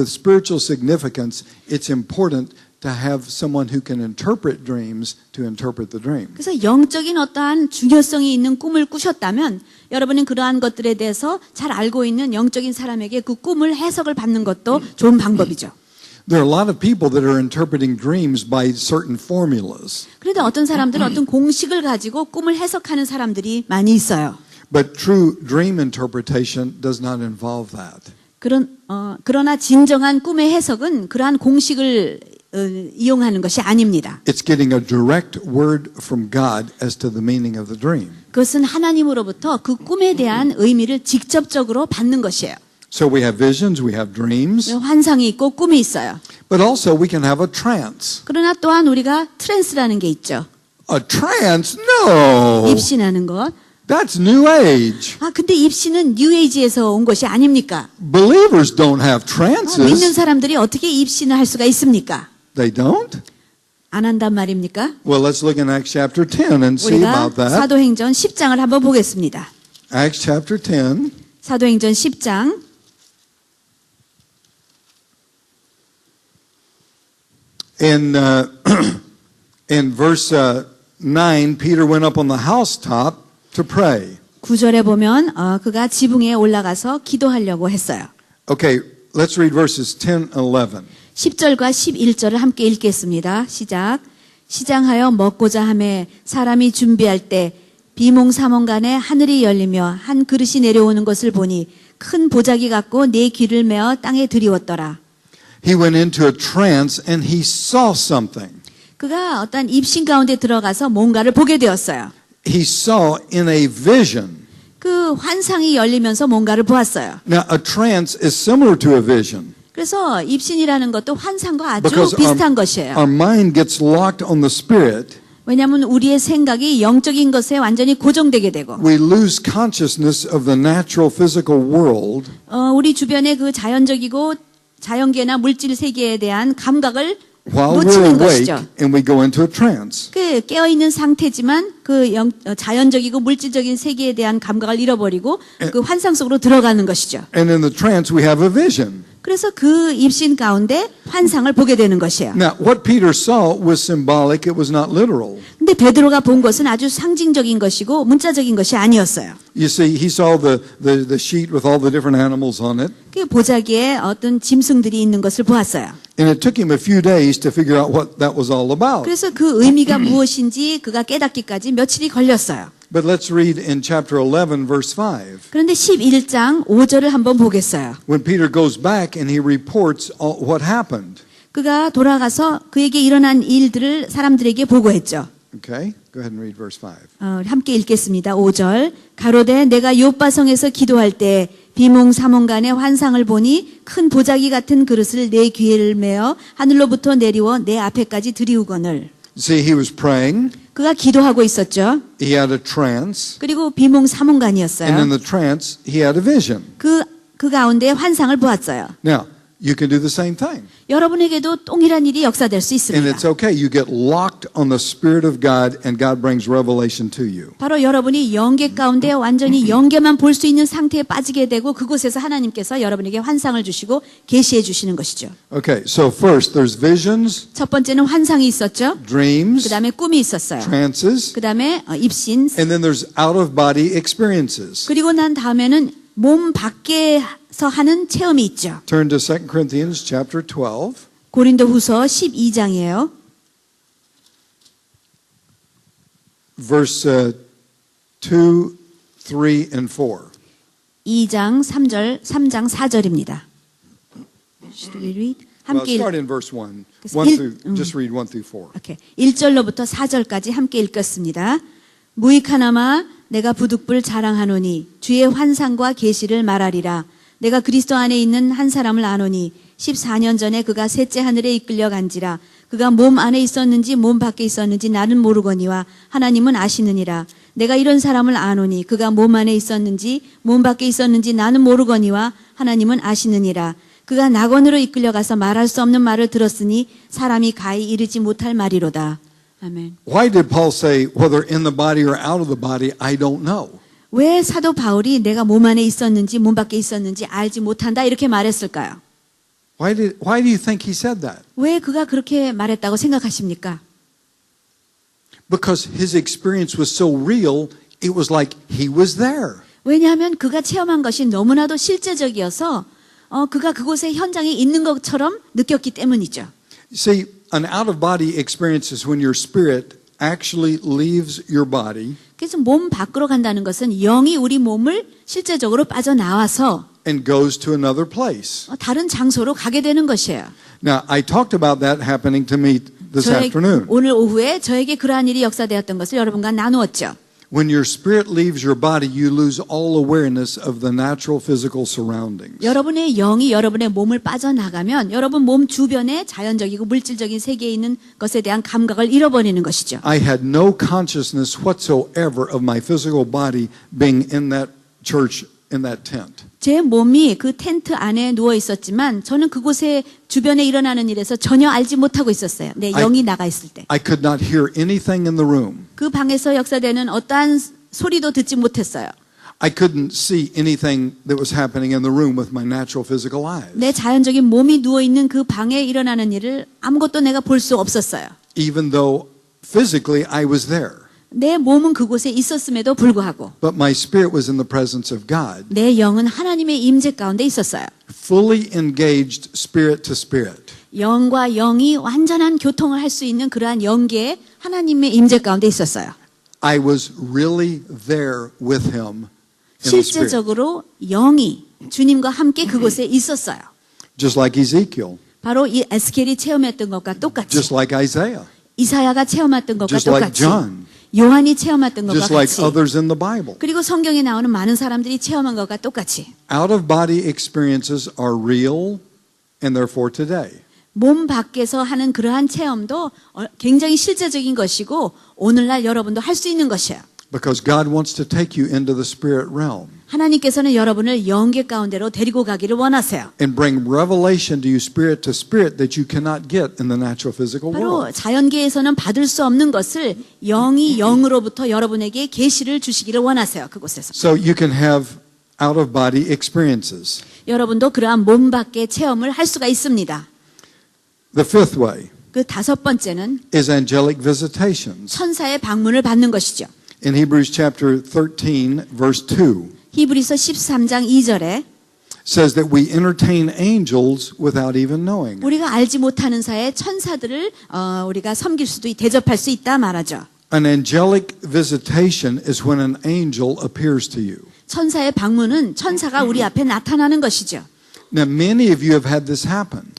spiritual significance, it's important to have someone who can interpret dreams to interpret the dream. 그래서 영적인 어떠한 중요성이 있는 꿈을 꾸셨다면 여러분은 그러한 것들에 대해서 잘 알고 있는 영적인 사람에게 그 꿈을 해석을 받는 것도 좋은 방법이죠. There are a lot of people that are interpreting dreams by certain formulas. 그런데 어떤 사람들은 어떤 공식을 가지고 꿈을 해석하는 사람들이 많이 있어요. But true dream interpretation does not involve that. 그러나 진정한 꿈의 해석은 그러한 공식을 이용하는 것이 아닙니다. It's getting a direct word from God as to the meaning of the dream. 그것은 하나님으로부터 그 꿈에 대한 의미를 직접적으로 받는 것이에요. So we have visions, we have dreams, 환상이 있고 꿈이 있어요. but also we can have a trance. 그러나 또한 우리가 트랜스라는 게 있죠. A trance? No! 입신하는 것. That's New Age. 근데 입신은 뉴에이지에서 온 것이 아닙니까? Believers don't have 믿는 trances. 사람들이 어떻게 입신을 할 수가 있습니까? They don't? 안 한단 말입니까? Well, let's look in Acts chapter 10 and see 우리가 about that. 사도행전 10장을 한번 보겠습니다. Acts chapter 10. 사도행전 10장 In verse 9, Peter went up on the housetop to pray. 9절에 보면 그가 지붕에 올라가서 기도하려고 했어요. Okay, let's read verses 10 and 11. 10절과 11절을 함께 읽겠습니다. 시장하여 먹고자 하매 사람이 준비할 때 비몽사몽간에 하늘이 열리며 한 그릇이 내려오는 것을 보니 큰 보자기 같고 네 귀를 메어 땅에 들이웠더라. He went into a trance and he saw something. 그가 어떤 입신 가운데 들어가서 뭔가를 보게 되었어요. He saw in a vision. 그 환상이 열리면서 뭔가를 보았어요. Now, a trance is similar to a vision. 그래서 입신이라는 것도 환상과 아주 Because 비슷한 것이에요. our mind gets locked on the spirit. 왜냐하면 우리의 생각이 영적인 것에 완전히 고정되게 되고 We lose consciousness of the natural physical world. 우리 주변의 그 자연적이고 자연계나 물질 세계에 대한 감각을 While we're 놓치는 awake 것이죠. and we go into a trance. 그 깨어있는 상태지만 그 자연적이고 물질적인 세계에 대한 감각을 잃어버리고 그 환상 속으로 들어가는 것이죠. And in the trance we have a vision. 그래서 그 입신 가운데 환상을 보게 되는 것이에요. Now, what Peter saw was symbolic. It was not literal. 근데 베드로가 본 것은 아주 상징적인 것이고 문자적인 것이 아니었어요. You see, he saw the sheet with all the different animals on it. 그 보자기에 어떤 짐승들이 있는 것을 보았어요. And it took him a few days to figure out what that was all about. 그래서 그 의미가 무엇인지 그가 깨닫기까지 며칠이 걸렸어요. But let's read in chapter 11, verse 5. 그런데 11장 5절을 한번 보겠어요. When Peter goes back and he reports what happened. 그가 돌아가서 그에게 일어난 일들을 사람들에게 보고했죠. Okay, go ahead and read verse 5. 함께 읽겠습니다. 5절. 가로되 내가 요바성에서 기도할 때 비몽사몽간의 환상을 보니 큰 보자기 같은 그릇을 내 귀를 메어 하늘로부터 내리워 내 앞에까지 들이우거늘. See, he was praying. 그가 기도하고 있었죠. He had a trance. 그리고 And in 비몽사몽간이었어요. the trance, he had a vision. 그 가운데 환상을 보았어요. Now, you can do the same thing. 여러분에게도 동일한 일이 역사될 수 And 있습니다. it's okay. You get locked on the Spirit of God and God brings revelation to you. 바로 여러분이 영계 가운데 완전히 영계만 볼 수 있는 상태에 빠지게 되고 그곳에서 하나님께서 여러분에게 환상을 주시고 계시해 주시는 것이죠. Okay, so first there's visions, 첫 번째는 환상이 있었죠. dreams, 그 다음에 꿈이 있었어요. trances, 그 다음에 입신. and then there's out-of-body experiences. 그리고 난 다음에는 몸 밖에서 하는 체험이 있죠. Turn to 2 Corinthians chapter 12. 고린도후서 12장이에요. verse 2, 3, and 4. 2장 3장 4절입니다. Should we read? Well, 함께 start in verse 1. 그래서 1 일- through, just read 1 through 4. 오케이. 1절로부터 4절까지 함께 읽겠습니다. 무익하나마 내가 부득불 자랑하노니 주의 환상과 계시를 말하리라. 내가 그리스도 안에 있는 한 사람을 아노니 14년 전에 그가 셋째 하늘에 이끌려 간지라. 그가 몸 안에 있었는지 몸 밖에 있었는지 나는 모르거니와 하나님은 아시느니라. 내가 이런 사람을 아노니 그가 몸 안에 있었는지 몸 밖에 있었는지 나는 모르거니와 하나님은 아시느니라. 그가 낙원으로 이끌려가서 말할 수 없는 말을 들었으니 사람이 가히 이르지 못할 말이로다. 아멘. Why did Paul say, whether in the body or out of the body, I don't know? 왜 사도 바울이 내가 몸 안에 있었는지 몸 밖에 있었는지 알지 못한다 이렇게 말했을까요? Why do you think he said that? 왜 그가 그렇게 말했다고 생각하십니까? Because his experience was so real, it was like he was there. 왜냐하면 그가 체험한 것이 너무나도 실제적이어서 그가 그곳에 현장에 있는 것처럼 느꼈기 때문이죠. See, an out-of-body experience is when your spirit actually leaves your body 그래서 몸 밖으로 간다는 것은 영이 우리 몸을 실제적으로 빠져나와서 and goes to another place. 다른 장소로 가게 되는 것이에요. Now, I talked about that happening to me this afternoon. 오늘 오후에 저에게 그러한 일이 역사되었던 것을 여러분과 나누었죠. When your spirit leaves your body, you lose all awareness of the natural physical surroundings. 여러분의 영이 여러분의 몸을 빠져나가면 여러분 몸 주변에 자연적이고 물질적인 세계에 있는 것에 대한 감각을 잃어버리는 것이죠. I had no consciousness whatsoever of my physical body being in that church, in that tent. 제 몸이 그 텐트 안에 누워 있었지만 저는 그곳에 주변에 일어나는 일에서 전혀 알지 못하고 있었어요. 내 영이 나가 있을 때. I could not hear anything in the room. 그 방에서 역사되는 어떠한 소리도 듣지 못했어요. I couldn't see anything that was happening in the room with my natural physical eyes. 내 자연적인 몸이 누워 있는 그 방에 일어나는 일을 아무것도 내가 볼 수 없었어요. Even though physically I was there. 내 몸은 그곳에 있었음에도 불구하고 But my spirit was in the presence of God. 내 영은 하나님의 임재 가운데 있었어요. Fully engaged spirit to spirit. 영과 영이 완전한 교통을 할 수 있는 그러한 영계에 하나님의 임재 가운데 있었어요. I was really there with him in the spirit. 실제적으로 영이 주님과 함께 그곳에 있었어요. Just like Ezekiel. 바로 이 에스겔이 체험했던 것과 똑같이 Just like Isaiah. 이사야가 체험했던 것과 Just like 똑같이 John. 요한이 체험했던 것과 Just like 같이 others in the Bible. 그리고 성경에 나오는 많은 사람들이 체험한 것과 똑같이 Out-of-body experiences are real and they're for today. 몸 밖에서 하는 그러한 체험도 굉장히 실제적인 것이고 오늘날 여러분도 할 수 있는 것이에요. Because God wants to take you into the spirit realm 하나님께서는 여러분을 영계 가운데로 데리고 가기를 원하세요. and bring revelation to you spirit to spirit that you cannot get in the natural physical 바로 world. 자연계에서는 받을 수 없는 것을 영이 영으로부터 여러분에게 계시를 주시기를 원하세요. 그곳에서. So you can have out-of-body experiences. 여러분도 그러한 몸 밖의 체험을 할 수가 있습니다. The fifth way 그 다섯 번째는 is angelic visitations. 천사의 방문을 받는 것이죠. In Hebrews chapter 13, verse 2, 히브리서 13장 2절에 says that we entertain angels without even knowing. 우리가 알지 못하는 사이에 천사들을 우리가 섬길 수도 대접할 수 있다 말하죠. An angelic visitation is when an angel appears to you. 천사의 방문은 천사가 우리 앞에 나타나는 것이죠. Now, many of you have had this happen,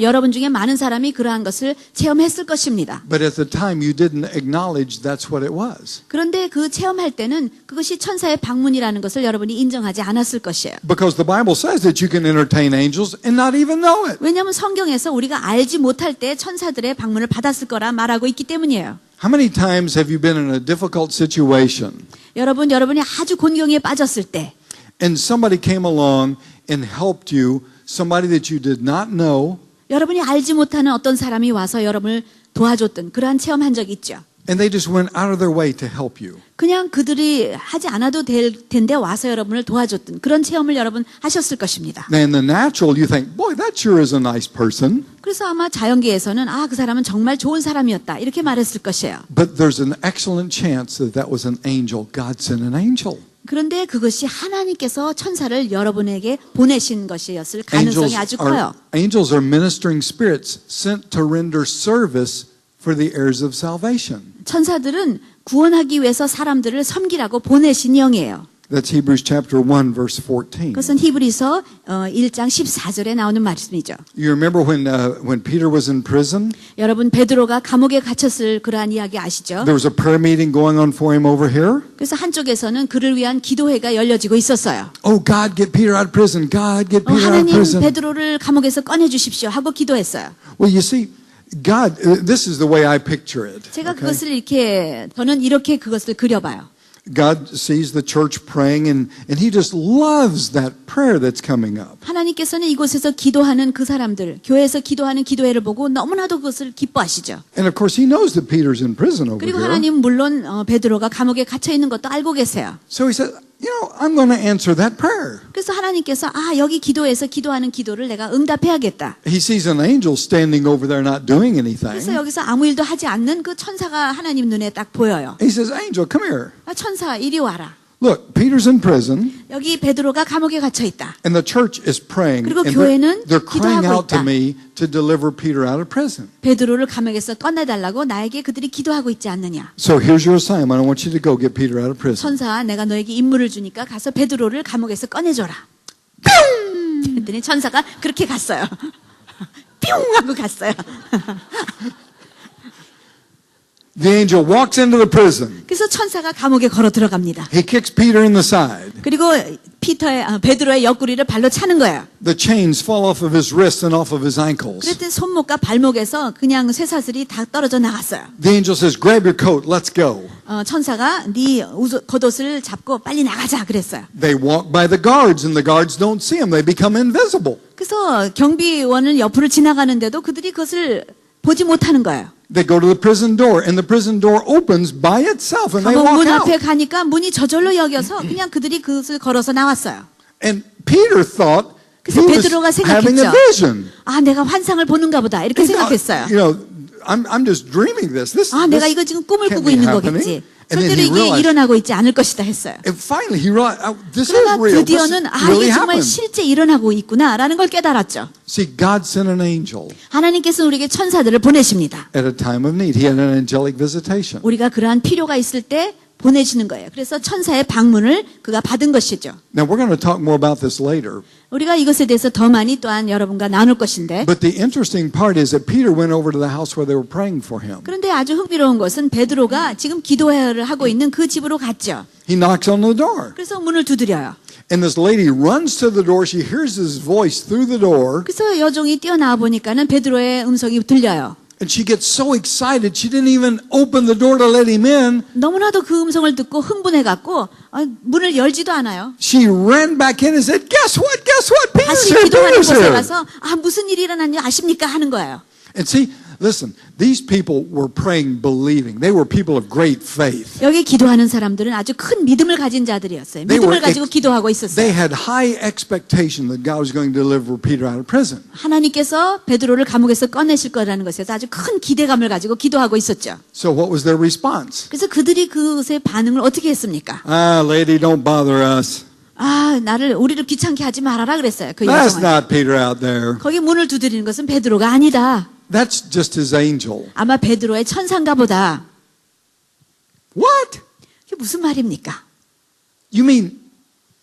여러분 중에 많은 사람이 그러한 것을 체험했을 것입니다. but at the time you didn't acknowledge that's what it was. 그런데 그 체험할 때는 그것이 천사의 방문이라는 것을 여러분이 인정하지 않았을 것이에요. Because the Bible says that you can entertain angels and not even know it. 왜냐하면 성경에서 우리가 알지 못할 때 천사들의 방문을 받았을 거라 말하고 있기 때문이에요. How many times have you been in a difficult situation 여러분이 아주 곤경에 빠졌을 때 and somebody came along and helped you, somebody that you did not know, 여러분이 알지 못하는 어떤 사람이 와서 여러분을 도와줬던 그러한 체험한 적이 있죠. and they just went out of their way to help you? 그냥 그들이 하지 않아도 될 텐데 와서 여러분을 도와줬던 그런 체험을 여러분 하셨을 것입니다. Now, in the natural, you think, boy, that sure is a nice person. 그래서 아마 자연계에서는 그 사람은 정말 좋은 사람이었다 이렇게 말했을 것이에요. But there's an excellent chance that that was an angel. God sent an angel. 그런데 그것이 하나님께서 천사를 여러분에게 보내신 것이었을 가능성이 아주 커요. Angels are ministering spirits sent to render service for the heirs of salvation. 천사들은 구원하기 위해서 사람들을 섬기라고 보내신 영이에요. That's Hebrews chapter 1 verse 14. 그것은 히브리서 1장 14절에 나오는 말씀이죠. You remember when Peter was in prison? 여러분 베드로가 감옥에 갇혔을 그러한 이야기 아시죠? There was a prayer meeting going on for him over here. 그래서 한쪽에서는 그를 위한 기도회가 열려지고 있었어요. Oh God, get Peter out of prison. God, get Peter out of 하나님 prison. 베드로를 감옥에서 꺼내 주십시오 하고 기도했어요. Well, you see, God, this is the way I picture it. 제가 okay? 그것을 저는 이렇게 그것을 그려봐요. God sees the church praying and he just loves that prayer that's coming up. 하나님께서는 이곳에서 기도하는 그 사람들, 교회에서 기도하는 기도회를 보고 너무나도 그것을 기뻐하시죠. And of course he knows that Peter's in prison over 그리고 here. 하나님 물론 베드로가 감옥에 갇혀 있는 것도 알고 계세요. So he said, you know, I'm going to answer that prayer. 그래서 하나님께서 여기 기도에서 기도하는 기도를 내가 응답해야겠다. He sees an angel standing over there not doing 그래서 anything. 여기서 아무 일도 하지 않는 그 천사가 하나님 눈에 딱 보여요. He says, angel, come here. 천사 이리 와라. Look, Peter's in prison 여기 베드로가 감옥에 갇혀 있다. and the church is praying 그리고 and 교회는 they're crying 기도하고 out to 있다. me to deliver Peter out of prison. 베드로를 감옥에서 꺼내달라고 나에게 그들이 기도하고 있지 않느냐. So here's your assignment. I want you to go get Peter out of prison. 천사 내가 너에게 임무를 주니까 가서 베드로를 감옥에서 꺼내줘라. 그랬더니 천사가 그렇게 갔어요. 뿅 하고 갔어요. The angel walks into the prison. 그래서 천사가 감옥에 걸어 들어갑니다. He kicks Peter in the side. 그리고 베드로의 옆구리를 발로 차는 거예요. The chains fall off of his wrists and off of his ankles. 그랬더니 손목과 발목에서 그냥 쇠사슬이 다 떨어져 나갔어요. The angel says, grab your coat, let's go. 천사가 네 겉옷을 잡고 빨리 나가자 그랬어요. They walk by the guards and the guards don't see them. They become invisible. 그래서 경비원은 옆으로 지나가는데도 그들이 그것을 보지 못하는 거예요. They go to the prison door and the prison door opens by itself and they 감옥 walk 문 앞에 out. 가니까 문이 저절로 여겨서 그냥 그들이 그것을 걸어서 나왔어요. And Peter thought he 그래서 was 베드로가 having a 생각했죠. vision. 내가 환상을 보는가 보다 이렇게 He thought, 생각했어요. you know, I'm just dreaming this. 내가 이거 지금 꿈을 can't 꾸고 be 있는 happening. 거겠지. And then 절대로 he 이게 realized, 일어나고 있지 않을 것이다 했어요. and finally he realized, this is 그러나 real. This 드디어는 really 이게 정말 happened. 실제 일어나고 있구나라는 걸 깨달았죠. See, God sent an angel 하나님께서 우리에게 천사들을 보내십니다. at a time of need. He had an angelic visitation. 우리가 그러한 필요가 있을 때 보내시는 거예요. 그래서 천사의 방문을 그가 받은 것이죠. Now we're going to talk more about this later. 우리가 이것에 대해서 더 많이 또한 여러분과 나눌 것인데 But the interesting part is that Peter went over to the house where they were praying for him. 그런데 아주 흥미로운 것은 베드로가 지금 기도회를 하고 있는 그 집으로 갔죠. He knocks on the door. 그래서 문을 두드려요. And this lady runs to the door. She hears his voice through the door. 그래서 여종이 뛰어나와 보니까는 베드로의 음성이 들려요. And she gets so excited, she didn't even open the door to let him in. 너무나도 그 음성을 듣고 흥분해갖고 문을 열지도 않아요. She ran back in and said, guess what? Guess what? Peter's 다시 here. 기도하는 Peter's 곳에 here. 가서 무슨 일이 일어났냐 아십니까 하는 거예요. And see, listen, these people were praying, believing. They were people of great faith. 여기 기도하는 사람들은 아주 큰 믿음을 가진 자들이었어요. They 믿음을 were 가지고 기도하고 They 있었어요. had high expectation that God was going to deliver Peter out of prison. 하나님께서 베드로를 감옥에서 꺼내실 거라는 것에서 아주 큰 기대감을 가지고 기도하고 있었죠. So what was their response? 그래서 그들이 그것의 반응을 어떻게 했습니까? Lady, don't bother us. 우리를 귀찮게 하지 말아라 그랬어요. 그 That's 여성은. not Peter out there. 거기 문을 두드리는 것은 베드로가 아니다. That's just his angel. 아마 베드로의 천사인가 보다. What? 이게 무슨 말입니까? You mean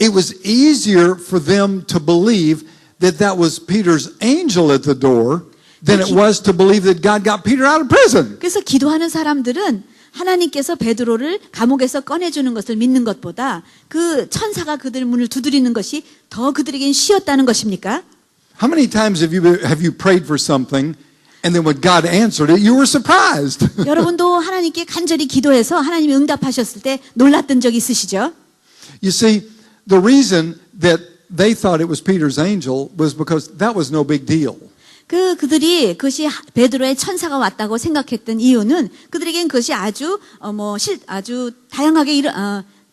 it was easier for them to believe that that was Peter's angel at the door than it was to believe that God got Peter out of prison? 그래서 기도하는 사람들은 하나님께서 베드로를 감옥에서 꺼내주는 것을 믿는 것보다 그 천사가 그들 문을 두드리는 것이 더 그들에겐 쉬웠다는 것입니까? How many times have you prayed for something and then when God answered it, you were surprised? 여러분도 하나님께 간절히 기도해서 하나님이 응답하셨을 때 놀랐던 적 있으시죠? You see, the reason that they thought it was Peter's angel was because that was no big deal. 그들이 그것이 베드로의 천사가 왔다고 생각했던 이유는 그들에겐 그것이 아주 다양하게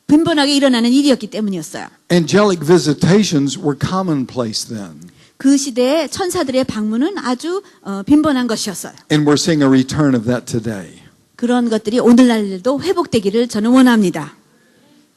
빈번하게 일어나는 일이었기 때문이었어요. Angelic visitations were commonplace then. 그 시대에 천사들의 방문은 아주 빈번한 것이었어요. And we're seeing a return of that today. 그런 것들이 오늘날도 회복되기를 저는 원합니다.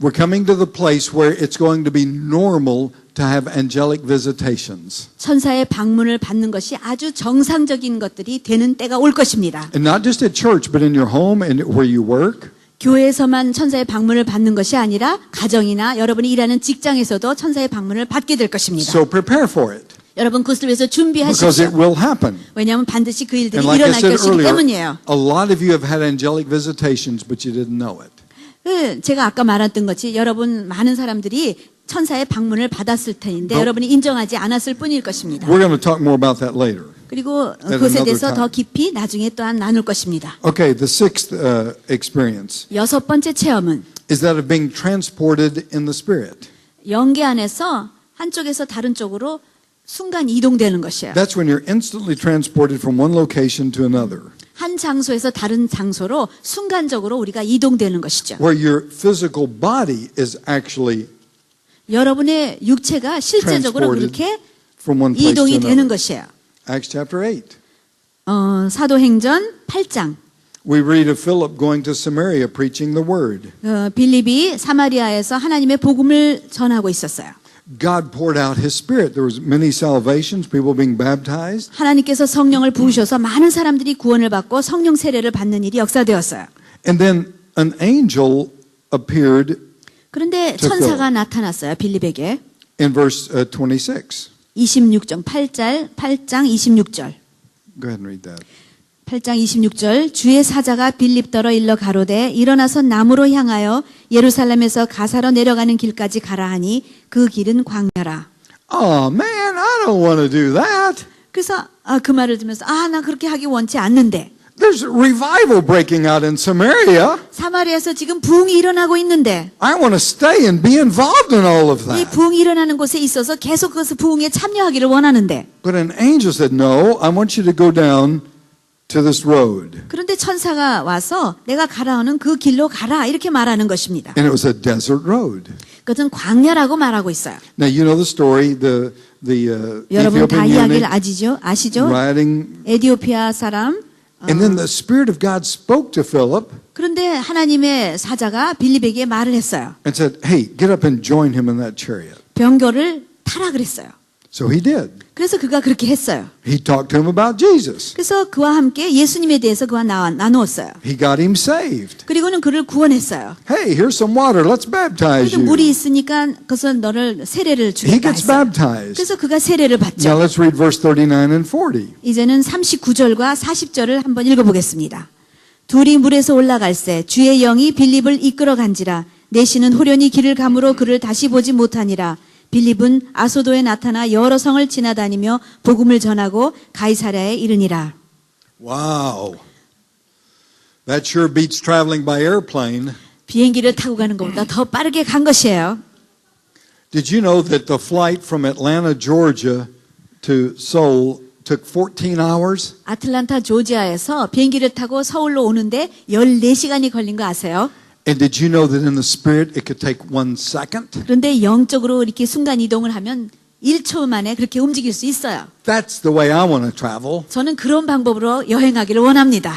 We're coming to the place where it's going to be normal to have angelic visitations. 천사의 방문을 받는 것이 아주 정상적인 것들이 되는 때가 올 것입니다. And not just at church, but in your home and where you work. 교회에서만 천사의 방문을 받는 것이 아니라 가정이나 여러분이 일하는 직장에서도 천사의 방문을 받게 될 것입니다. So prepare for it. 여러분 그것을 위해서 Because 준비하십시오. it will happen. 왜냐하면 반드시 그 일들이 And like I 일어날 said 것이기 earlier, 때문이에요. a lot of you have had angelic visitations, but you didn't know it. 제가 아까 말했던 것이 여러분 많은 사람들이 천사의 방문을 받았을 텐데 여러분이 인정하지 않았을 뿐일 것입니다. We're going to talk more about that later. 그리고 At 그것에 another 대해서 time. 더 깊이 나중에 또한 나눌 것입니다. Okay, the sixth experience 여섯 번째 체험은 is that of being transported in the Spirit. 영계 안에서 한쪽에서 다른 쪽으로 순간 이동되는 것이에요. That's when you're instantly transported from one location to another, 한 장소에서 다른 장소로 순간적으로 우리가 이동되는 것이죠. where your physical body is actually 여러분의 육체가 실제적으로 transported 그렇게 from one place to 이동이 되는 another. 것이에요. Acts chapter 8. 사도행전 8장. We read of Philip going to Samaria preaching the word. 빌립이 사마리아에서 하나님의 복음을 전하고 있었어요. God poured out his spirit. There was many salvations, people being baptized. 하나님께서 성령을 부으셔서 많은 사람들이 구원을 받고 성령 세례를 받는 일이 역사되었어요. And then an angel appeared 그런데 천사가 나타났어요. 빌립에게. in verse 26. 26장 8장 26절. Go ahead and read that. 8장 26절 주의 사자가 빌립더러 일러 가로되 일어나서 남으로 향하여 예루살렘에서 가사로 내려가는 길까지 가라 하니 그 길은 광야라. Oh man, I don't want to do that. 그래서 그 말을 들으면서 나 그렇게 하기 원치 않는데 There's revival breaking out in Samaria. 사마리아에서 지금 부흥이 일어나고 있는데 I want to stay and be involved in all of 이 that. 부흥이 일어나는 곳에 있어서 계속 그것을 부흥에 참여하기를 원하는데 But an angel said, no, I want you to go down to this road. 그런데 천사가 와서 내가 가라 하는 그 길로 가라 이렇게 말하는 것입니다. And it was a desert road. 그것은 광야라고 말하고 있어요. Now you know the story, the 여러분 다 Ethiopian 이야기를 eunuch 아시죠? riding, 에디오피아 사람 and then the Spirit of God spoke to Philip 그런데 하나님의 사자가 빌립에게 말을 했어요. and said, hey, get up and join him in that chariot. 병거를 타라 그랬어요. So he did. 그래서 그가 그렇게 했어요. He talked to him about Jesus. 그래서 그와 함께 예수님에 대해서 그와 나누었어요. He got him saved. 그리고는 그를 구원했어요. Hey, here's some water. Let's baptize 그래도 물이 you. 있으니까 그것은 너를 세례를 He 주겠다 gets 했어요. baptized. 그래서 그가 세례를 Now 받죠. let's read verse 39 and 40. 이제는 39절과 40절을 한번 읽어보겠습니다. 둘이 물에서 올라갈새 주의 영이 빌립을 이끌어간지라 내시는 호련히 길을 가므로 그를 다시 보지 못하니라. 빌립은 아소도에 나타나 여러 성을 지나다니며 복음을 전하고 가이사랴에 이르니라. Wow. That sure beats traveling by airplane. 비행기를 타고 가는 것보다 더 빠르게 간 것이에요. Did you know that the flight from Atlanta, Georgia to Seoul took 14 hours? 아틀란타 조지아에서 비행기를 타고 서울로 오는데 14시간이 걸린 거 아세요? And did you know that in the spirit it could take 1 second? 그런데 영적으로 이렇게 순간 이동을 하면 1초 만에 그렇게 움직일 수 있어요. That's the way I want to travel. 저는 그런 방법으로 여행하기를 원합니다.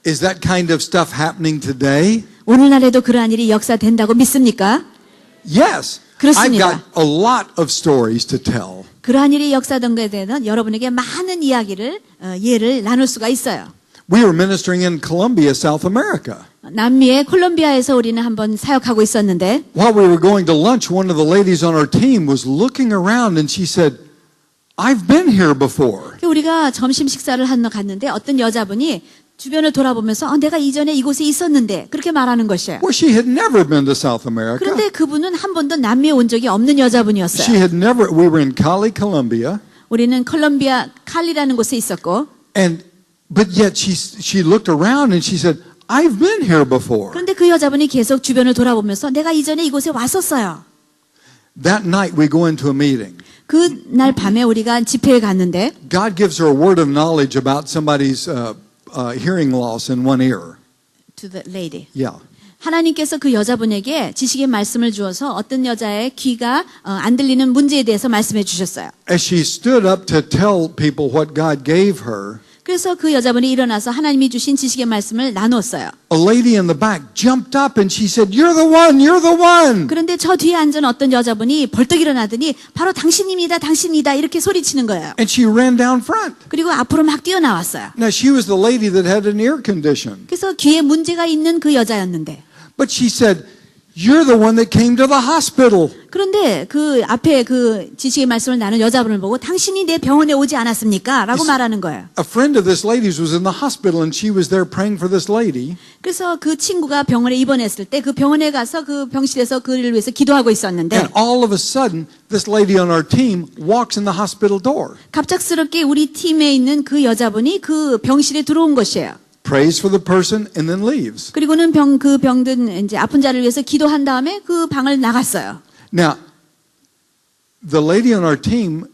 Is that kind of stuff happening today? 오늘날에도 그러한 일이 역사된다고 믿습니까? Yes. I've 그렇습니다. got a lot of stories to tell. 그러한 일이 역사된 것에 대해서는 여러분에게 많은 이야기를 예를 나눌 수가 있어요. We were ministering in Colombia, South America. 남미의 콜롬비아에서 우리는 한번 사역하고 있었는데 While we were going to lunch, one of the ladies on our team was looking around and she said, I've been here before. 우리가 점심 식사를 하러 갔는데 어떤 여자분이 주변을 돌아보면서 내가 이전에 이곳에 있었는데 그렇게 말하는 것이에요. Well, she had never been to South America. 그런데 그분은 한 번도 남미에 온 적이 없는 여자분이었어요. She had never, we were in Cali, Colombia, 우리는 콜롬비아 칼리라는 곳에 있었고 but yet she looked around and she said, I've been here before. 그런데 그 여자분이 계속 주변을 돌아보면서 내가 이전에 이곳에 왔었어요. That night we go into a meeting. 그날 밤에 우리가 집회에 갔는데 God gives her a word of knowledge about somebody's hearing loss in one ear. To the lady. Yeah. 하나님께서 그 여자분에게 지식의 말씀을 주어서 어떤 여자의 귀가 안 들리는 문제에 대해서 말씀해 주셨어요. As she stood up to tell people what God gave her, 그래서 그 여자분이 일어나서 하나님이 주신 지식의 말씀을 나눴어요. A lady in the back jumped up and she said, "You're the one, you're the one." 그런데 저 뒤에 앉은 어떤 여자분이 벌떡 일어나더니 바로 당신입니다, 당신이다 이렇게 소리치는 거예요. And she ran down front. 그리고 앞으로 막 뛰어나왔어요. Now she was the lady that had an ear condition. 그래서 귀에 문제가 있는 그 여자였는데 But she said, "You're the one that came to the hospital." 그런데 그 앞에 그 지식의 말씀을 나눈 여자분을 보고 당신이 내 병원에 오지 않았습니까? 라고 말하는 거예요. A friend of this lady's was in the hospital and she was there praying for this lady. 그래서 그 친구가 병원에 입원했을 때 그 병원에 가서 그 병실에서 그를 위해서 기도하고 있었는데 And all of a sudden, this lady on our team walks in the hospital door. 갑작스럽게 우리 팀에 있는 그 여자분이 그 병실에 들어온 것이에요. Prays for the person and then leaves. 그리고는 그 병든 이제 아픈 자를 위해서 기도한 다음에 그 방을 나갔어요. Now, the lady on our team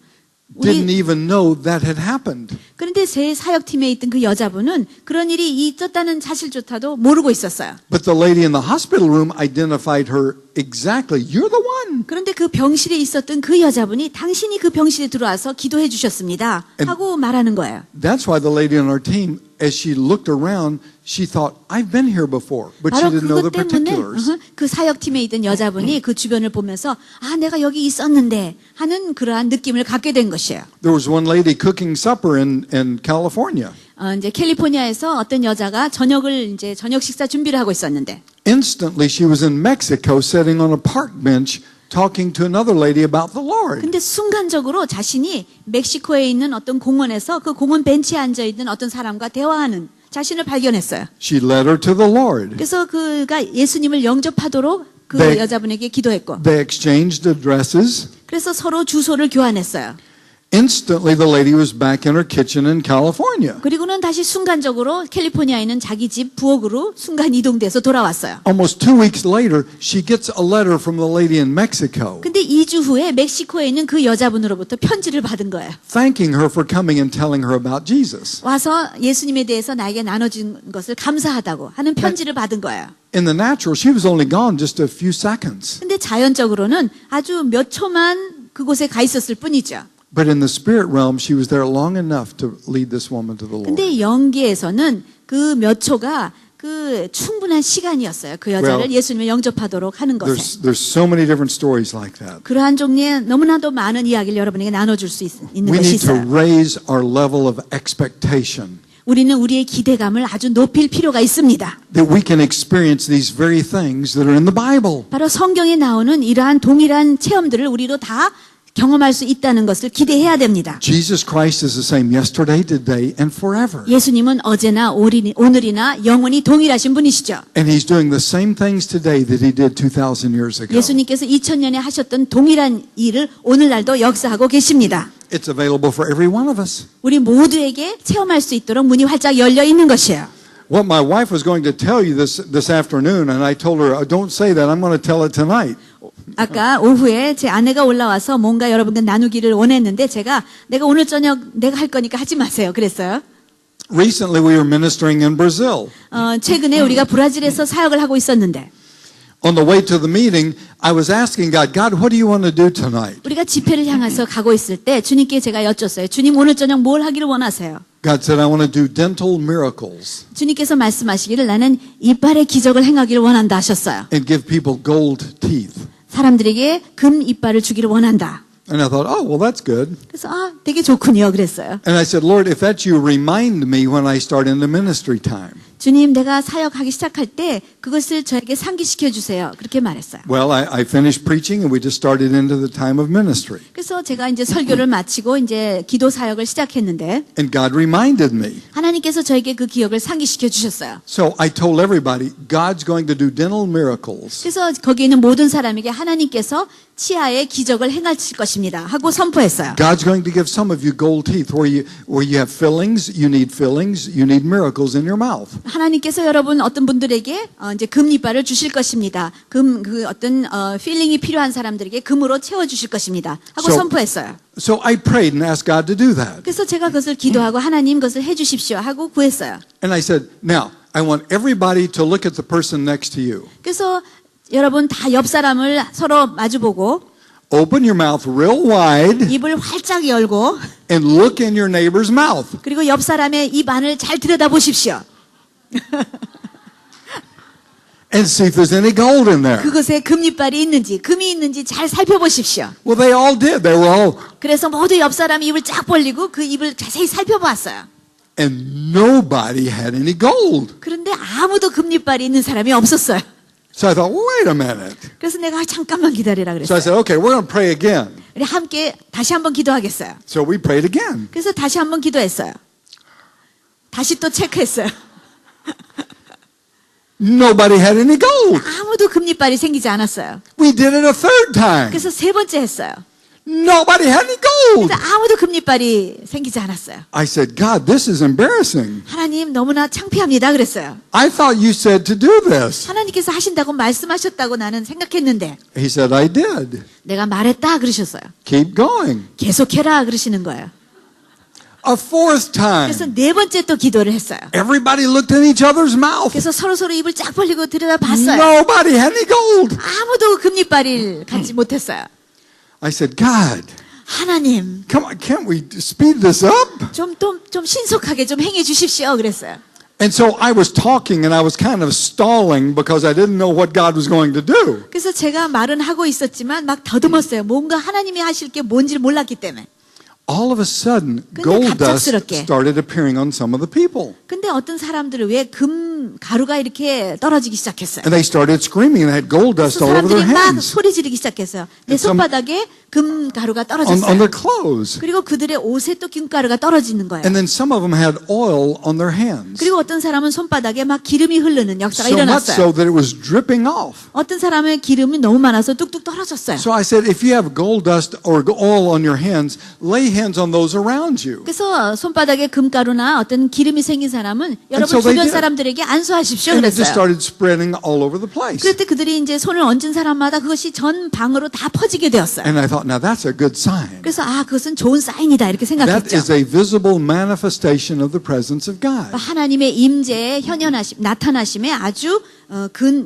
didn't even know that had happened. 그런데 제 사역팀에 있던 그 여자분은 그런 일이 있었다는 사실조차도 모르고 있었어요. But the lady in the hospital room identified her exactly. You're the one. 그런데 그 병실에 있었던 그 여자분이 당신이 그 병실에 들어와서 기도해 주셨습니다. 하고 말하는 거예요. That's why the lady on our team, as she looked around, she thought, I've been here before. But she 바로 didn't know the 그것 때문에 particulars. 그 사역팀에 있던 여자분이 그 주변을 보면서 아 내가 여기 있었는데 하는 그러한 느낌을 갖게 된 것이에요. There was one lady cooking supper in California. 이제 캘리포니아에서 어떤 여자가 저녁 식사 준비를 하고 있었는데 Instantly, she was in Mexico sitting on a park bench talking to another lady about the Lord. 근데 순간적으로 자신이 멕시코에 있는 어떤 공원에서 그 공원 벤치에 앉아 있는 어떤 사람과 대화하는 자신을 발견했어요. She led her to the Lord. 그래서 그가 예수님을 영접하도록 그 네. 여자분에게 기도했고 They exchanged addresses. 그래서 서로 주소를 교환했어요. Instantly, the lady was back in her kitchen in California. 그리고는 다시 순간적으로 캘리포니아에 있는 자기 집 부엌으로 순간 이동돼서 돌아왔어요. Almost 2 weeks later, she gets a letter from the lady in Mexico, 근데 2주 후에 멕시코에 있는 그 여자분으로부터 편지를 받은 거예요. thanking her for coming and telling her about Jesus. 와서 예수님에 대해서 나에게 나눠준 것을 감사하다고 하는 편지를 받은 거예요. In the natural, she was only gone just a few seconds. 근데 자연적으로는 아주 몇 초만 그곳에 가 있었을 뿐이죠. But in the spirit realm, she was there long enough to lead this woman to the Lord. 근데 영계에서는 그 몇 초가 그 충분한 시간이었어요. 그 여자를 Well, 예수님을 영접하도록 하는 것에. There's so many different stories like that. 그러한 종류의 너무나도 많은 이야기를 여러분에게 나눠줄 수 있는 We 것이 need to 있어요. raise our level of expectation 우리는 우리의 기대감을 아주 높일 필요가 있습니다. that we can experience these very things that are in the Bible. 바로 성경에 나오는 이러한 동일한 체험들을 우리도 다 경험할 수 있다는 것을 기대해야 됩니다. Jesus Christ is the same yesterday, today, and forever. 예수님은 어제나 오늘이나 영원히 동일하신 분이시죠. And He's doing the same things today that He did 2,000 years ago. 예수님께서 2000년에 하셨던 동일한 일을 오늘날도 역사하고 계십니다. It's available for every one of us. 우리 모두에게 체험할 수 있도록 문이 활짝 열려 있는 것이에요. Well, my wife was going to tell you this afternoon, and I told her, don't say that. I'm going to tell it tonight. 아까 오후에 제 아내가 올라와서 뭔가 여러분과 나누기를 원했는데 내가 오늘 저녁 내가 할 거니까 하지 마세요. 그랬어요. Recently, we were ministering in Brazil. 최근에 우리가 브라질에서 사역을 하고 있었는데 On the way to the meeting, I was asking God, what do you want to do tonight? 우리가 집회를 향해서 가고 있을 때 주님께 제가 여쭸어요. 주님 오늘 저녁 뭘 하기를 원하세요? God said, I want to do dental miracles 주님께서 말씀하시기를 나는 이빨의 기적을 행하기를 원한다 하셨어요. and give people gold teeth. 사람들에게 금 이빨을 주기를 원한다. And I thought, oh, well, that's good. 그래서 되게 좋군요. 그랬어요. And I said, Lord, if that's you, remind me when I start into ministry time. 주님 내가 사역하기 시작할 때 그것을 저에게 상기시켜 주세요. 그렇게 말했어요. Well, I finished preaching and we just started into the time of ministry. 그래서 제가 이제 설교를 마치고 이제 기도 사역을 시작했는데 And God reminded me. 하나님께서 저에게 그 기억을 상기시켜 주셨어요. So I told everybody, God's going to do dental miracles. 그래서 거기 있는 모든 사람에게 하나님께서 치아의 기적을 행하실 것입니다. 하고 선포했어요. God's going to give some of you gold teeth where you have fillings, you need miracles in your mouth. 하나님께서 어떤 분들에게 이제 금 이빨을 주실 것입니다. 어떤 필링이 필요한 사람들에게 금으로 채워 주실 것입니다. 하고 선포했어요. So I prayed and asked God to do that. 그래서 제가 그것을 기도하고 하나님 그것을 해 주십시오 하고 구했어요. And I said, now, I want everybody to look at the person next to you. 그래서 여러분 다 옆 사람을 서로 마주보고 Open your mouth real wide 입을 활짝 열고 and look in your neighbor's mouth. 그리고 옆 사람의 입 안을 잘 들여다보십시오. And see if there's any gold in there. 그것에 금이빨이 있는지 금이 있는지 잘 살펴보십시오. Well, they all did. They were all, 그래서 모두 옆 사람이 입을 쫙 벌리고 그 입을 자세히 살펴보았어요. and nobody had any gold. 그런데 아무도 금이빨이 있는 사람이 없었어요. So I thought, wait a minute. 그래서 내가 잠깐만 기다리라 So I 그랬어요. said, okay, we're going to pray again. 우리 함께 다시 한번 기도하겠어요. So we prayed again. 그래서 다시 한번 기도했어요. 다시 또 체크했어요. Nobody had any gold. 아무도 금리빨이 생기지 않았어요. We did it a third time. 그래서 세 번째 했어요. Nobody had any gold. 근데 아무도 금리빨이 생기지 않았어요. I said, God, this is embarrassing. 하나님 너무나 창피합니다 그랬어요. I thought you said to do this. 하나님께서 하신다고 말씀하셨다고 나는 생각했는데 He said, I did. 내가 말했다 그러셨어요. Keep going. 계속해라 그러시는 거예요. A fourth 그래서 time. 네 번째 또 기도를 했어요. Everybody looked in each other's mouth. 그래서 서로 입을 쫙 벌리고 들여다봤어요. Nobody had any gold. 아무도 금리빨을 갖지 못했어요. I said, God, 하나님 come on, can't we speed this up? 좀 신속하게 좀 행해 주십시오 그랬어요. And so I was talking and I was kind of stalling because I didn't know what God was going to do. 그래서 제가 말은 하고 있었지만 막 더듬었어요. 뭔가 하나님이 하실 게 뭔지를 몰랐기 때문에. All of a sudden, 근데 gold dust 갑작스럽게. started appearing on some of the people. 근데 어떤 사람들은 왜 금 가루가 이렇게 떨어지기 시작했어요. And they started screaming and had gold dust 그래서 all over their 사람들이 막 hands, 소리 지르기 시작했어요. 내 And some- 손바닥에 금 가루가 on 떨어졌어요. their clothes. 그리고 그들의 옷에 또 김가루가 떨어지는 거예요. And then some of them had oil on their hands. 그리고 어떤 사람은 손바닥에 막 기름이 흐르는 역사가 So much 일어났어요. so that it was dripping off. 어떤 사람의 기름이 너무 많아서 뚝뚝 떨어졌어요. So I said, if you have gold dust or oil on your hands, lay hands on those around you. 그래서 손바닥에 금가루나 어떤 기름이 생긴 사람은 여러분 so they 주변 did. 사람들에게 안수하십시오 And it just 그랬어요. started spreading all over the place. 그럴 때 그들이 이제 손을 얹은 사람마다 그것이 전 방으로 다 퍼지게 되었어요. And I thought, now that's a good sign. 그래서 그것은 좋은 사인이다 이렇게 That 생각했죠. is a visible manifestation of the presence of God. 하나님의 임재에 현현하심, 나타나심에 아주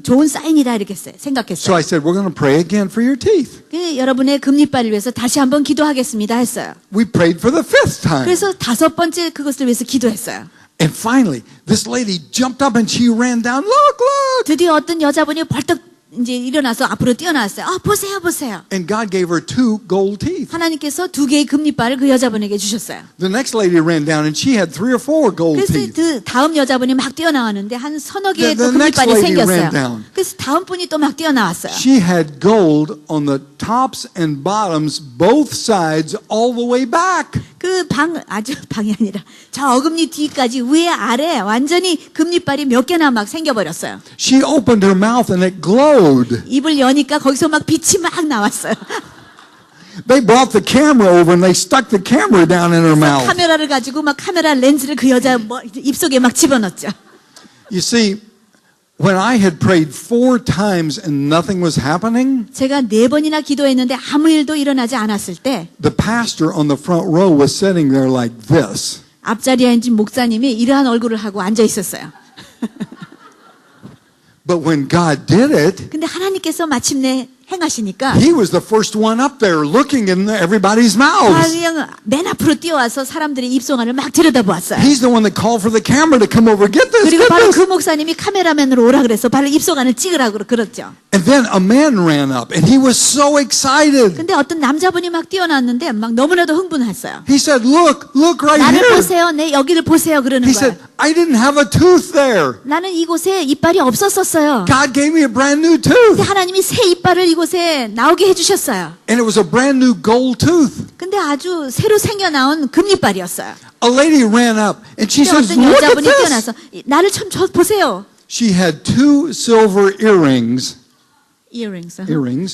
좋은 사인이다 이렇게 So 생각했어요. I said, we're going to pray again for your teeth. 여러분의 금리빨을 위해서 다시 한번 기도하겠습니다 했어요. We prayed for the fifth time. 그래서 다섯 번째 그것을 위해서 기도했어요. And finally, this lady jumped up and she ran down. Look, look. 드디어 어떤 여자분이 벌떡 이제 일어나서 앞으로 뛰어나왔어요. 보세요, 보세요. And God gave her 2 gold teeth. 하나님께서 2개의 금리빨을 그 여자분에게 주셨어요. The next lady ran down and she had 3 or 4 gold 그래서 teeth. 그 다음 여자분이 막 뛰어나왔는데 한 서너 개의 The 또 next 금리빨이 lady ran 생겼어요. down. 그래서 다음 분이 또 막 뛰어나왔어요. She had gold on the tops and bottoms, both sides, all the way back. 그 방이 아니라 저 어금니 뒤까지 위에 아래 완전히 금리빨이 몇 개나 막 생겨버렸어요. She opened her mouth and it glowed. 입을 여니까 거기서 막 빛이 막 나왔어요. They brought the camera over and they stuck the camera down in her mouth. 카메라를 가지고 막 카메라 렌즈를 그 여자 입속에 막 집어넣었죠. You see, when I had prayed 4 times and nothing was happening, 제가 4번이나 기도했는데 아무 일도 일어나지 않았을 때 the pastor on the front row was sitting there like this. 앞자리에 앉은 목사님이 이러한 얼굴을 하고 앉아 있었어요. But when God did it, 근데 하나님께서 마침내 행하시니까 he was the first one up there looking in everybody's mouths. 그냥 맨 앞으로 뛰어와서 사람들의 입속안을 막 들여다보았어요. He's the one that called for the camera to come over. Get this, 그리고 get 바로 그 this. 목사님이 카메라맨으로 오라 그래서 바로 입속안을 찍으라고 그랬죠. And then a man ran up and he was so excited. 근데 어떤 남자분이 막 뛰어났는데 막 너무나도 흥분했어요. He said, look right 나를 here. 보세요. 내 여기를 보세요. 그러는 He 거예요. said, I didn't have a tooth there. 나는 이곳에 이빨이 없었었어요. God gave me a brand new 근데 tooth. 하나님이 새 이빨을 이곳에 나오게 해주셨어요. And it was a brand new gold tooth. 근데 아주 새로 생겨나온 금리빨이었어요. A lady ran up and she 근데 says, 어떤 look at 여자분이 this. 뛰어나서 나를 좀 보세요. She had 2 silver earrings, earrings.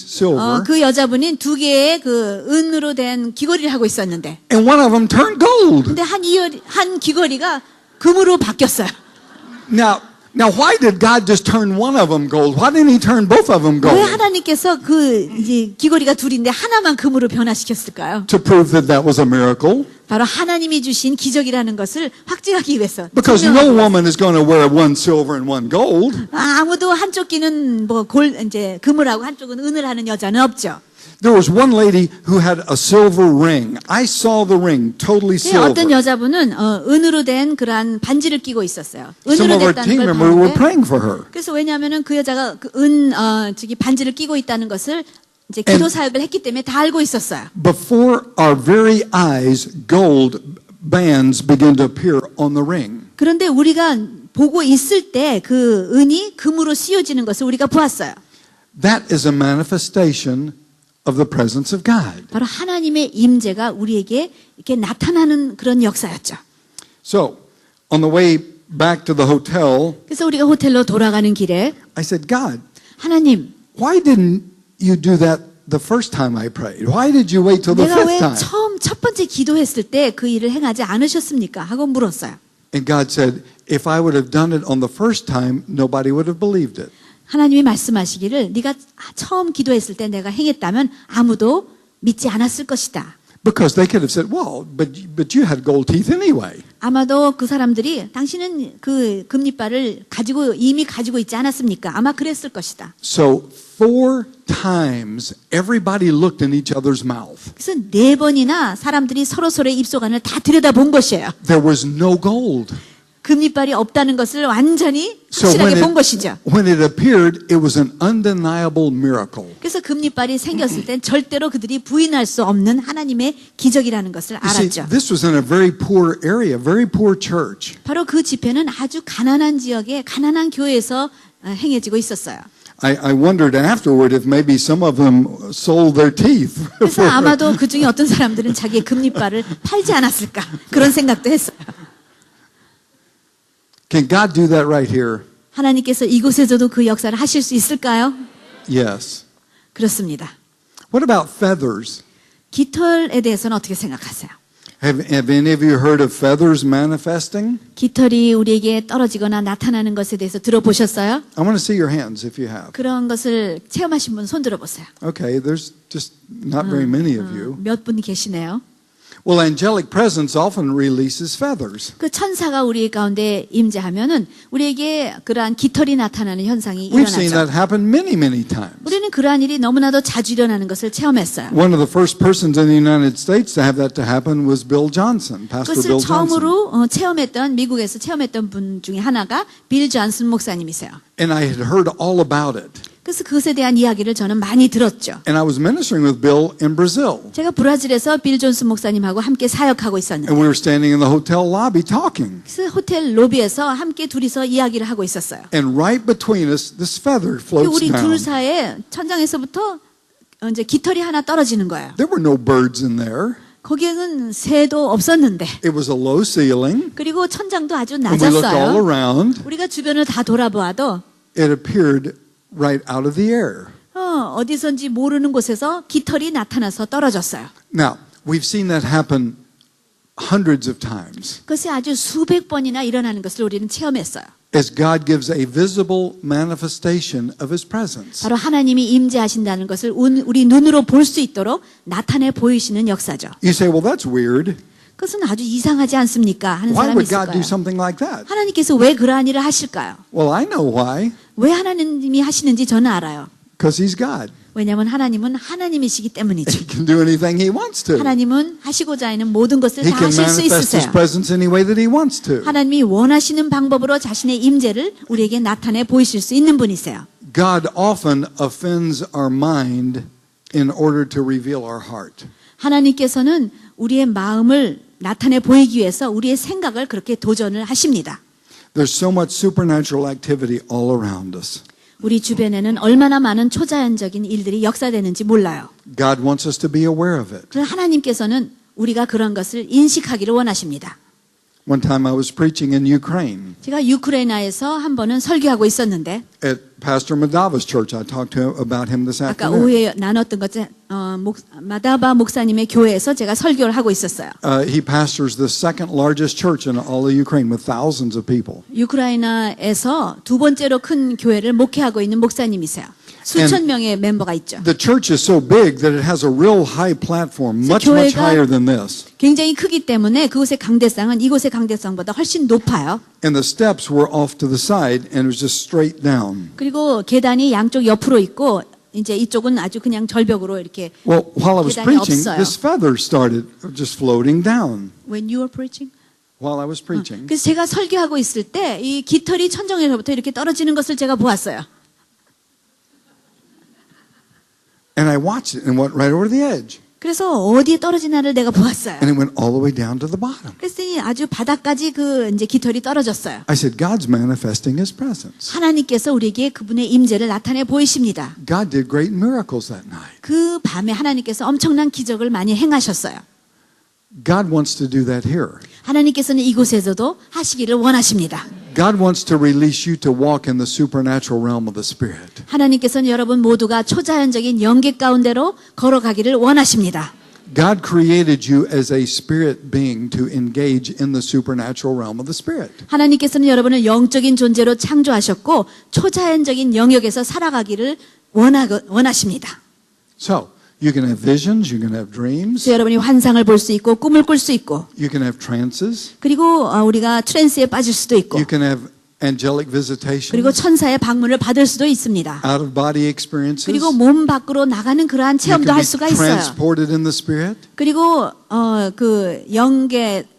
silver, 그 여자분이 2개의 그 은으로 된 귀걸이를 하고 있었는데, and one of them turned gold. 근데 한 귀걸이가 금으로 바뀌었어요. Now, why did God just turn one of them gold? Why didn't He turn both of them 왜 gold? 하나님께서 그 이제 귀걸이가 둘인데 하나만 금으로 변화시켰을까요? To prove that that was a miracle. 바로 하나님이 주신 기적이라는 것을 확증하기 위해서. Because no 증명하기 위해서. woman is going to wear 1 silver and 1 gold. 아무도 한쪽 귀는 이제 금을 하고 한쪽은 은을 하는 여자는 없죠. There was one lady who had a silver ring. I saw the ring, totally 어떤 silver. 여자분은 은으로 된 그러한 반지를 끼고 있었어요. Some 은으로 of our 됐다는 team 걸 members were 봤는데 praying for her. 그래서 왜냐하면은 그 여자가 저기 반지를 끼고 있다는 것을 이제 기도 사역을 했기 때문에 다 알고 있었어요. Before our very eyes, gold bands began to appear on the ring. 그런데 우리가 보고 있을 때 그 은이 금으로 씌워지는 것을 우리가 보았어요. That is a manifestation of the presence of God. 바로 하나님의 임재가 우리에게 이렇게 나타나는 그런 역사였죠. So, on the way back to the hotel, 그래서 우리가 호텔로 돌아가는 길에 I said, God, 하나님, why didn't you do that the first time I prayed? Why did you wait till the 내가 fifth 왜 time? 처음 첫 번째 기도했을 때 그 일을 행하지 않으셨습니까? 하고 물었어요. And God said, if I would have done it on the first time, nobody would have believed it. 하나님이 말씀하시기를 네가 처음 기도했을 때 내가 행했다면 아무도 믿지 않았을 것이다. Because they could have said, well, but you had gold teeth anyway. 아마도 그 사람들이 당신은 그 금리빨을 이미 가지고 있지 않았습니까? 아마 그랬을 것이다. So 4 times everybody looked in each other's mouth. 그래서 4번이나 사람들이 서로서로의 입속안을 다 들여다본 것이에요. There was no gold. 금리빨이 없다는 것을 완전히 So 확실하게 본 것이죠. when it appeared, it was an undeniable miracle. 그래서 금리빨이 생겼을 땐 절대로 그들이 부인할 수 없는 하나님의 기적이라는 것을 You see, 알았죠. this was in a very poor area, very poor church. 바로 그 집회는 아주 가난한 지역의 가난한 교회에서 행해지고 있었어요. I wondered afterward if maybe some of them sold their teeth. 그래서 아마도 그 중에 어떤 사람들은 자기의 금리빨을 팔지 않았을까 그런 생각도 했어요. Can God do that right here? 하나님께서 이곳에서도 그 역사를 하실 수 있을까요? Yes. 그렇습니다. What about feathers? 깃털에 대해서는 어떻게 생각하세요? Have any of you heard of feathers manifesting? 깃털이 우리에게 떨어지거나 나타나는 것에 대해서 들어보셨어요? I want to see your hands if you have. 그런 것을 체험하신 분 손 들어보세요. Okay, there's just not very many of you. 몇 분 계시네요. Well, angelic presence often releases feathers. 그 천사가 우리 가운데 임재하면은 우리에게 그러한 깃털이 나타나는 현상이 We've seen 일어나죠. that happen many, many times. 우리는 그러한 일이 너무나도 자주 일어나는 것을 체험했어요. One of the first persons in the United States to have that to happen was Bill Johnson, Pastor 그것을 Bill Johnson. 처음으로 미국에서 체험했던 분 중에 하나가 빌 존슨 목사님이세요. And I had heard all about it. 그래서 그것에 대한 이야기를 저는 많이 들었죠. And I was ministering with Bill in Brazil. 제가 브라질에서 빌 존슨 목사님하고 함께 사역하고 있었는데 And we were standing in the hotel lobby talking. 그래서 호텔 로비에서 함께 둘이서 이야기를 하고 있었어요. And right between us, this feather floats 우리 down. 둘 사이에 천장에서부터 이제 깃털이 하나 떨어지는 거예요. There were no birds in there. 거기에는 새도 없었는데 It was a low ceiling. 그리고 천장도 아주 And we looked all 낮았어요. around. 우리가 주변을 다 돌아보아도 It appeared right out of the air. 어디선지 모르는 곳에서 깃털이 나타나서 떨어졌어요. Now, we've seen that happen hundreds of times. 그것이 아주 수백 번이나 일어나는 것을 우리는 체험했어요. As God gives a visible manifestation of His presence. 바로 하나님이 임재하신다는 것을 우리 눈으로 볼 수 있도록 나타내 보이시는 역사죠. You say, well, that's weird. 그것은 아주 이상하지 않습니까? 하는 Why 사람이 would 있을 God do 거예요. something like that? 하나님께서 왜 그러한 일을 하실까요? Well, I know why. 왜 하나님이 하시는지 저는 알아요. Because He's God. 왜냐하면 하나님은 하나님이시기 때문이죠. He can do anything He wants to. 하나님은 하시고자 하는 모든 것을 He 다 can 하실 수 manifest His 있으세요. presence any way that He wants to. 하나님이 원하시는 방법으로 자신의 임재를 우리에게 나타내 보이실 수 있는 분이세요. God often offends our mind in order to reveal our heart. 하나님께서는 우리의 마음을 나타내 보이기 위해서 우리의 생각을 그렇게 도전을 하십니다. There's so much supernatural activity all around us. 우리 주변에는 얼마나 많은 초자연적인 일들이 역사되는지 몰라요. God wants us to be aware of it. 그래서 하나님께서는 우리가 그런 것을 인식하기를 원하십니다. One time I was preaching in Ukraine 제가 우크라이나에서 한 번은 설교하고 있었는데 at Pastor Madava's church. I talked to him about him this 아까 afternoon. 오후에 나눴던 것은 마다바 목사님의 교회에서 제가 설교를 하고 있었어요. He pastors the second largest church in all of Ukraine with thousands of people. 우크라이나에서 두 번째로 큰 교회를 목회하고 있는 목사님이세요. 수천 명의 멤버가 있죠. The church is so big that it has a real high platform, much 교회가 higher than this. 굉장히 크기 때문에 그곳의 강대상은 이곳의 강대상보다 훨씬 높아요. And the steps were off to the side and it was just straight down. 그리고 계단이 양쪽 옆으로 있고 이제 이쪽은 아주 그냥 절벽으로 이렇게. Well, while I was 계단이 preaching, 없어요. this feather started just floating down When you were preaching? while I was preaching. 그래서 제가 설교하고 있을 때 이 깃털이 천정에서부터 이렇게 떨어지는 것을 제가 보았어요. And I watched it and went right over the edge. 그래서 어디에 떨어지나를 내가 보았어요. And it went all the way down to the bottom. 그랬더니 아주 바닥까지 그 이제 깃털이 떨어졌어요. I said, God's manifesting His presence. 하나님께서 우리에게 그분의 임재를 나타내 보이십니다. God did great miracles that night. 그 밤에 하나님께서 엄청난 기적을 많이 행하셨어요. God wants to do that here. 하나님께서는 이곳에서도 하시기를 원하십니다. God wants to release you to walk in the supernatural realm of the Spirit. 하나님께서는 여러분 모두가 초자연적인 영계 가운데로 걸어가기를 원하십니다. God created you as a spirit being to engage in the supernatural realm of the Spirit. 하나님께서는 여러분을 영적인 존재로 창조하셨고 초자연적인 영역에서 살아가기를 원하십니다. So, you can have visions, you can have dreams, 그래서 여러분이 환상을 볼 수 있고 꿈을 꿀 수 있고 you can have trances, 그리고 우리가 트랜스에 빠질 수도 있고 you can have angelic visitations, 그리고 천사의 방문을 받을 수도 있습니다. out of body experiences. 그리고 몸 밖으로 나가는 그러한 You 체험도 can 할 be 수가 있어요. transported in the Spirit. 그리고 그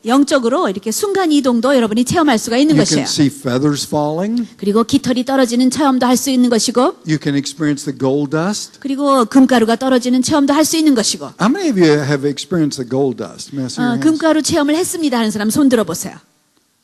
영적으로 이렇게 순간 이동도 여러분이 체험할 수가 있는 You 것이에요. can see feathers falling. 그리고 깃털이 떨어지는 체험도 할 수 있는 것이고 You can experience the gold dust. 그리고 금가루가 떨어지는 체험도 할 수 있는 것이고 How many of you have experienced the gold dust? May I see your hands? 금가루 체험을 했습니다 하는 사람 손 들어보세요.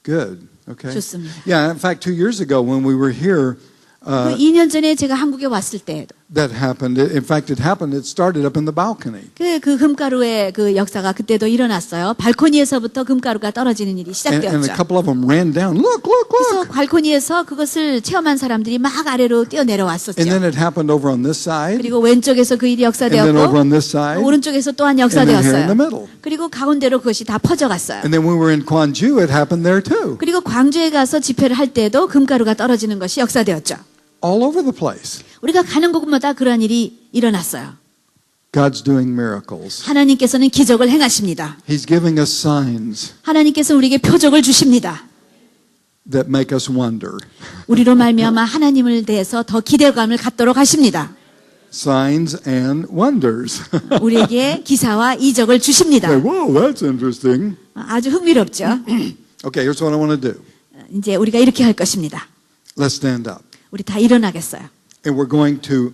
Good. Okay. 좋습니다. Yeah, in fact, 2 years ago when we were here, 그 2년 전에 제가 한국에 왔을 때에도 that happened. In fact, it started up in the balcony. 그 금가루의 그 역사가 그때도 일어났어요. 발코니에서부터 금가루가 떨어지는 일이 And a 시작되었죠. couple of them ran down. Look, look, 그래서 look. 발코니에서 그것을 체험한 사람들이 막 아래로 뛰어 And 내려왔었죠. then it happened over on this side. 그리고 왼쪽에서 그 일이 And then over 역사되었고 on this side. 오른쪽에서 또한 And then here in the 역사되었어요. middle. 그리고 가운데로 그것이 다 퍼져갔어요. And then when we were in Gwangju, it happened there too. 그리고 광주에 가서 집회를 할 때도 금가루가 떨어지는 것이 역사되었죠. All over the place. 우리가 가는 곳마다 그러한 일이 일어났어요. God's doing miracles. 하나님께서는 기적을 행하십니다. He's giving us signs 하나님께서 우리에게 표적을 주십니다. that make us wonder. 우리로 말미암아 하나님을 대해서 더 기대감을 갖도록 하십니다. Signs and wonders. 우리에게 기사와 이적을 주십니다. Whoa, that's interesting. 아주 흥미롭죠. Okay, here's what I want to do. 이제 우리가 이렇게 할 것입니다. Let's stand up. 우리 다 일어나겠어요. And we're going to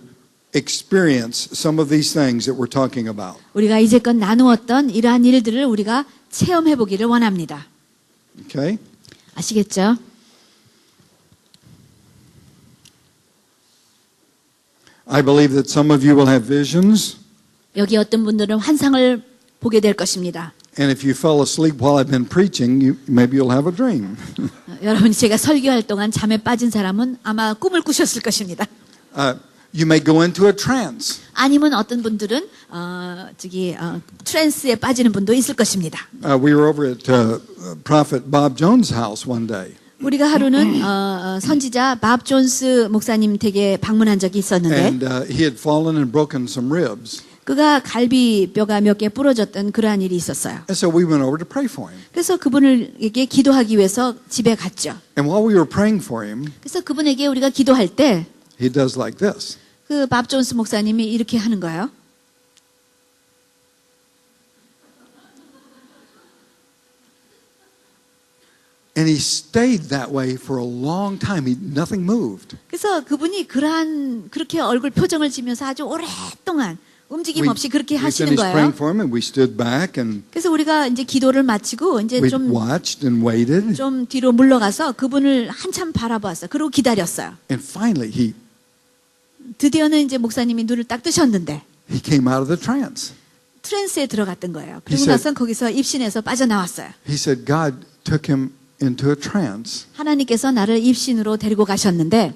experience some of these things that we're talking about. 우리가 이제껏 나누었던 이러한 일들을 우리가 체험해 보기를 원합니다. Okay? 아시겠죠? I believe that some of you will have visions. 여기 어떤 분들은 환상을 보게 될 것입니다. And if you fell asleep while I've been preaching, maybe you'll have a dream. 여러분이 제가 설교할 동안 잠에 빠진 사람은 아마 꿈을 꾸셨을 것입니다. You may go into a trance. 아니면 어떤 분들은 트랜스에 빠지는 분도 있을 것입니다. We were over at Prophet Bob Jones' house one day. 우리가 하루는 선지자 밥 존스 목사님 댁에 방문한 적이 있었는데 And he had fallen and broken some ribs. 그가 갈비뼈가 몇 개 부러졌던 그러한 일이 있었어요. And so we went over to pray for him. 그래서 그분에게 기도하기 위해서 집에 갔죠. And while we were praying for him, 그래서 그분에게 우리가 기도할 때 he does like this. 그 밥 존스 목사님이 이렇게 하는 거예요. And he stayed that way for a long time. Nothing moved. 그래서 그분이 그렇게 얼굴 표정을 지면서 아주 오랫동안 움직임 없이 그렇게 we 하시는 finished 거예요. praying for him and we stood back and 그래서 우리가 이제 기도를 마치고 이제 we 좀 watched and waited. 뒤로 물러가서 그분을 한참 바라보았어요. 그리고 기다렸어요. And finally 드디어는 이제 목사님이 눈을 딱 뜨셨는데 he came out of the trance. 트랜스에 들어갔던 거예요. 그리고 said- 나서 거기서 입신해서 빠져나왔어요. He said God took him into a trance 하나님께서 나를 입신으로 데리고 가셨는데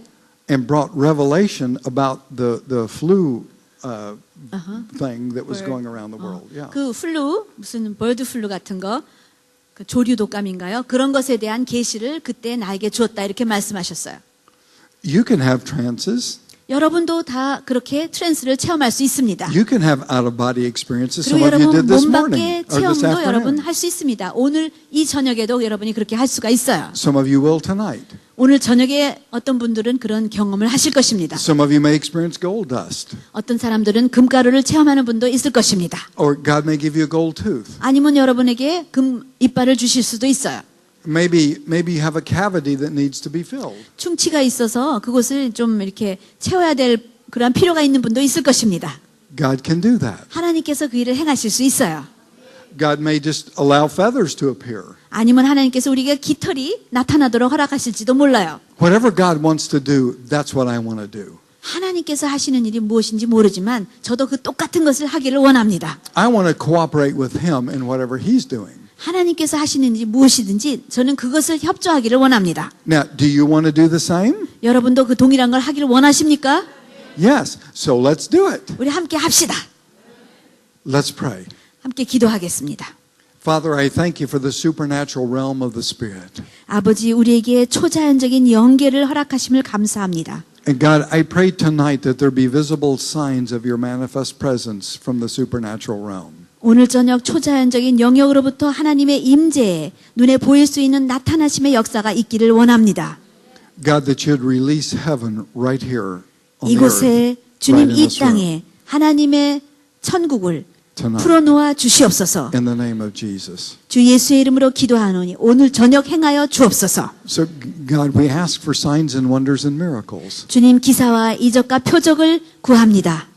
and brought revelation about the flu thing that was going around the world. Yeah. 그 플루 무슨 버드 플루 같은 거 그 조류 독감인가요? 그런 것에 대한 계시를 그때 나에게 주었다 이렇게 말씀하셨어요. You can have trances. 여러분도 다 그렇게 트랜스를 체험할 수 있습니다. You can have out-of-body experiences. 그리고 Some of you 여러분 did this 몸 morning 밖의 or this 체험도 여러분 afternoon. 할 수 있습니다. 오늘 이 저녁에도 여러분이 그렇게 할 수가 있어요. Some of you will tonight. 오늘 저녁에 어떤 분들은 그런 경험을 하실 것입니다. Some of you may experience gold dust, 어떤 사람들은 금가루를 체험하는 분도 있을 것입니다. or God may give you a gold tooth. 아니면 여러분에게 금 이빨을 주실 수도 있어요. Maybe you have a cavity that needs to be filled. 충치가 있어서 그곳을 좀 이렇게 채워야 될 그런 필요가 있는 분도 있을 것입니다. God can do that. 하나님께서 그 일을 행하실 수 있어요. God may just allow feathers to appear. 아니면 하나님께서 우리가 깃털이 나타나도록 허락하실지도 몰라요. Whatever God wants to do, that's what I want to do. 하나님께서 하시는 일이 무엇인지 모르지만 저도 그 똑같은 것을 하기를 원합니다. I want to cooperate with Him in whatever He's doing. 하나님께서 하시는 일이 무엇이든지 저는 그것을 협조하기를 원합니다. Now, do you want to do the same? 여러분도 그 동일한 걸 하기를 원하십니까? Yes. So let's do it. 우리 함께 합시다. Let's pray. 함께 기도하겠습니다. Father, I thank you for the supernatural realm of the Spirit. 아버지, 우리에게 초자연적인 영계를 허락하심을 감사합니다. And God, I pray tonight that there be visible signs of your manifest presence from the supernatural realm. 오늘 저녁 초자연적인 영역으로부터 하나님의 임재에 눈에 보일 수 있는 나타나심의 역사가 있기를 원합니다. God, that you'd release heaven right here on the 이곳에 earth, 주님 right in 이 this room, 땅에 하나님의 천국을 tonight. 풀어놓아 주시옵소서. In the name of Jesus. 주 예수의 이름으로 기도하노니 오늘 저녁 행하여 주옵소서. So, God, we ask for signs and wonders and miracles. 주님 기사와 이적과 표적을 구합니다.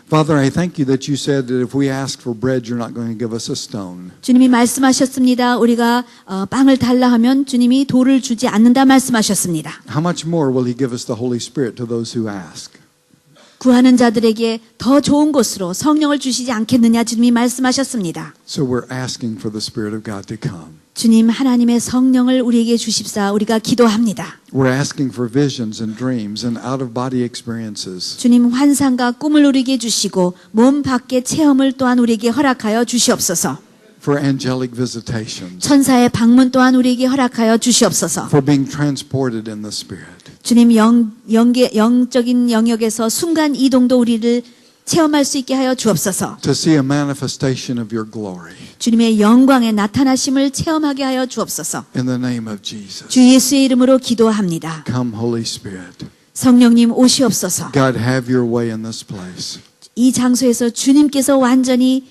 Father, I thank you that you said that if we ask for bread, you're not going to give us a stone. 주님이 말씀하셨습니다. 우리가 빵을 달라 하면 주님이 돌을 주지 않는다 말씀하셨습니다. How much more will He give us the Holy Spirit to those who ask? 구하는 자들에게 더 좋은 곳으로 성령을 주시지 않겠느냐 주님이 말씀하셨습니다. So we're asking for the Spirit of God to come. 주님 하나님의 성령을 우리에게 주십사 우리가 기도합니다. We're asking for visions and dreams and out-of-body experiences. 주님 환상과 꿈을 우리에게 주시고 몸 밖의 체험을 또한 우리에게 허락하여 주시옵소서. For angelic visitations. 천사의 방문 또한 우리에게 허락하여 주시옵소서. For being transported in the Spirit. 주님 영적인 영역에서 순간 이동도 우리를 체험할 수 있게 하여 주옵소서. To see a manifestation of your glory. 주님의 영광의 나타나심을 체험하게 하여 주옵소서. In the name of Jesus. 주 예수의 이름으로 기도합니다. Come, Holy Spirit. 성령님 오시옵소서. God, have your way in this place. 이 장소에서 주님께서 완전히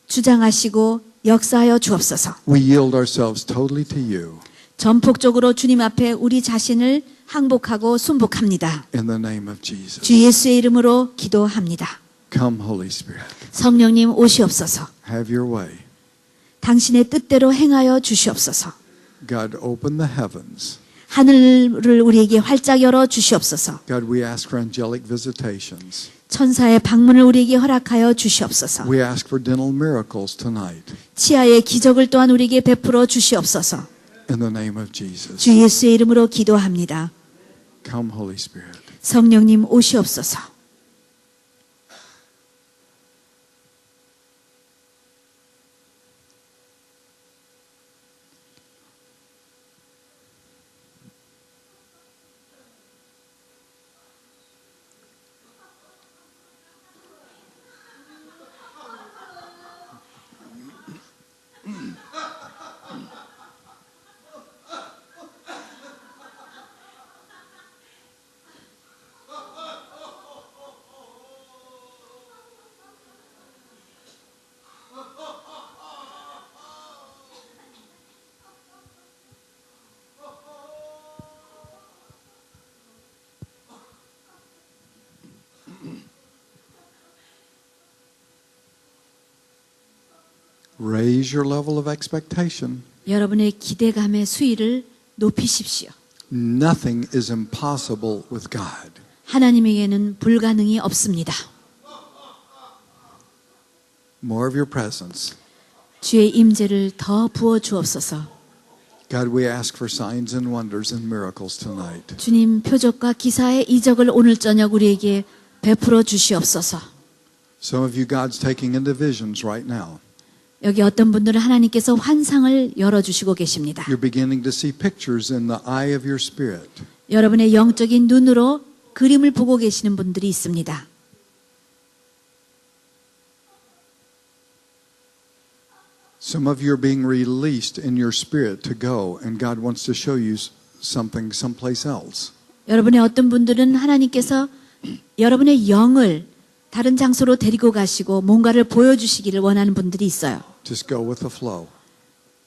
주장하시고 역사하여 주옵소서. We yield ourselves totally to you. 전폭적으로 주님 앞에 우리 자신을 항복하고 순복합니다. In the name of Jesus. 주 예수의 이름으로 기도합니다. Come, Holy Spirit. 성령님 오시옵소서. Have your way. 당신의 뜻대로 행하여 주시옵소서. God, open the heavens. 하늘을 우리에게 활짝 열어 주시옵소서. God, we ask for angelic visitations. 천사의 방문을 우리에게 허락하여 주시옵소서. We ask for dental miracles tonight. 치아의 기적을 또한 우리에게 베풀어 주시옵소서. In the name of Jesus. 주 예수의 이름으로 기도합니다. Come, Holy Spirit. 성령님 오시옵소서. Raise your level of expectation. 여러분의 기대감의 수위를 높이십시오. Nothing is impossible with God. 하나님에게는 불가능이 없습니다. More of your presence. 주의 임재를 더 부어 주옵소서. God, we ask for signs and wonders and miracles tonight. 주님 표적과 기사의 이적을 오늘 저녁 우리에게 베풀어 주시옵소서. Some of you, God's taking into visions right now. 여기 어떤 분들은 하나님께서 환상을 열어주시고 계십니다. You're beginning to see pictures in the eye of your spirit. 여러분의 영적인 눈으로 그림을 보고 계시는 분들이 있습니다. Some of you are being released in your spirit to go, and God wants to show you something someplace else. 여러분의 어떤 분들은 하나님께서 여러분의 영을 다른 장소로 데리고 가시고 뭔가를 보여주시기를 원하는 분들이 있어요. Just go with the flow.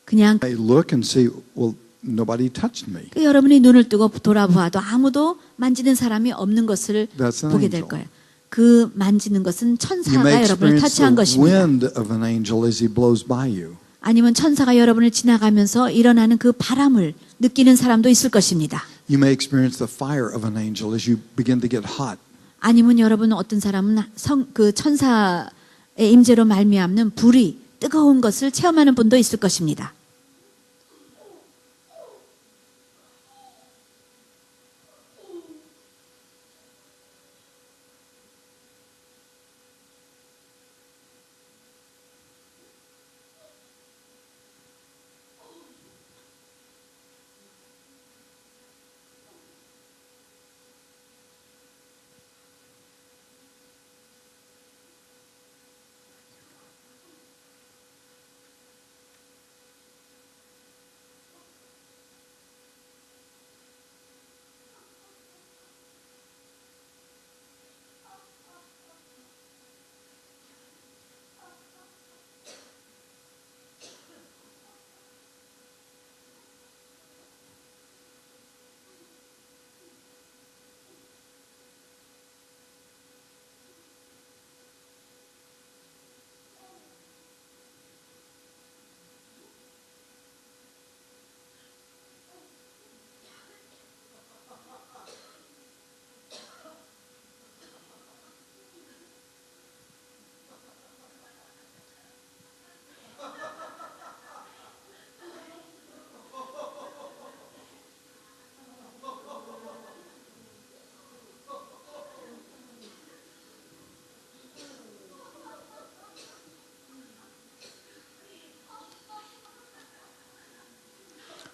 그냥 They look and see, well, nobody touched me. 여러분이 눈을 뜨고 돌아보아도 아무도 만지는 사람이 없는 것을 That's an 보게 될 angel. 거예요. 그 만지는 것은 You may 천사가 여러분을 experience 터치한 the 것입니다. wind of an angel as he blows by you. 아니면 천사가 여러분을 지나가면서 일어나는 그 바람을 느끼는 사람도 있을 것입니다. You may experience the fire of an angel as you begin to get hot. 아니면 여러분 어떤 사람은 그 천사의 임재로 말미암는 불이 뜨거운 것을 체험하는 분도 있을 것입니다.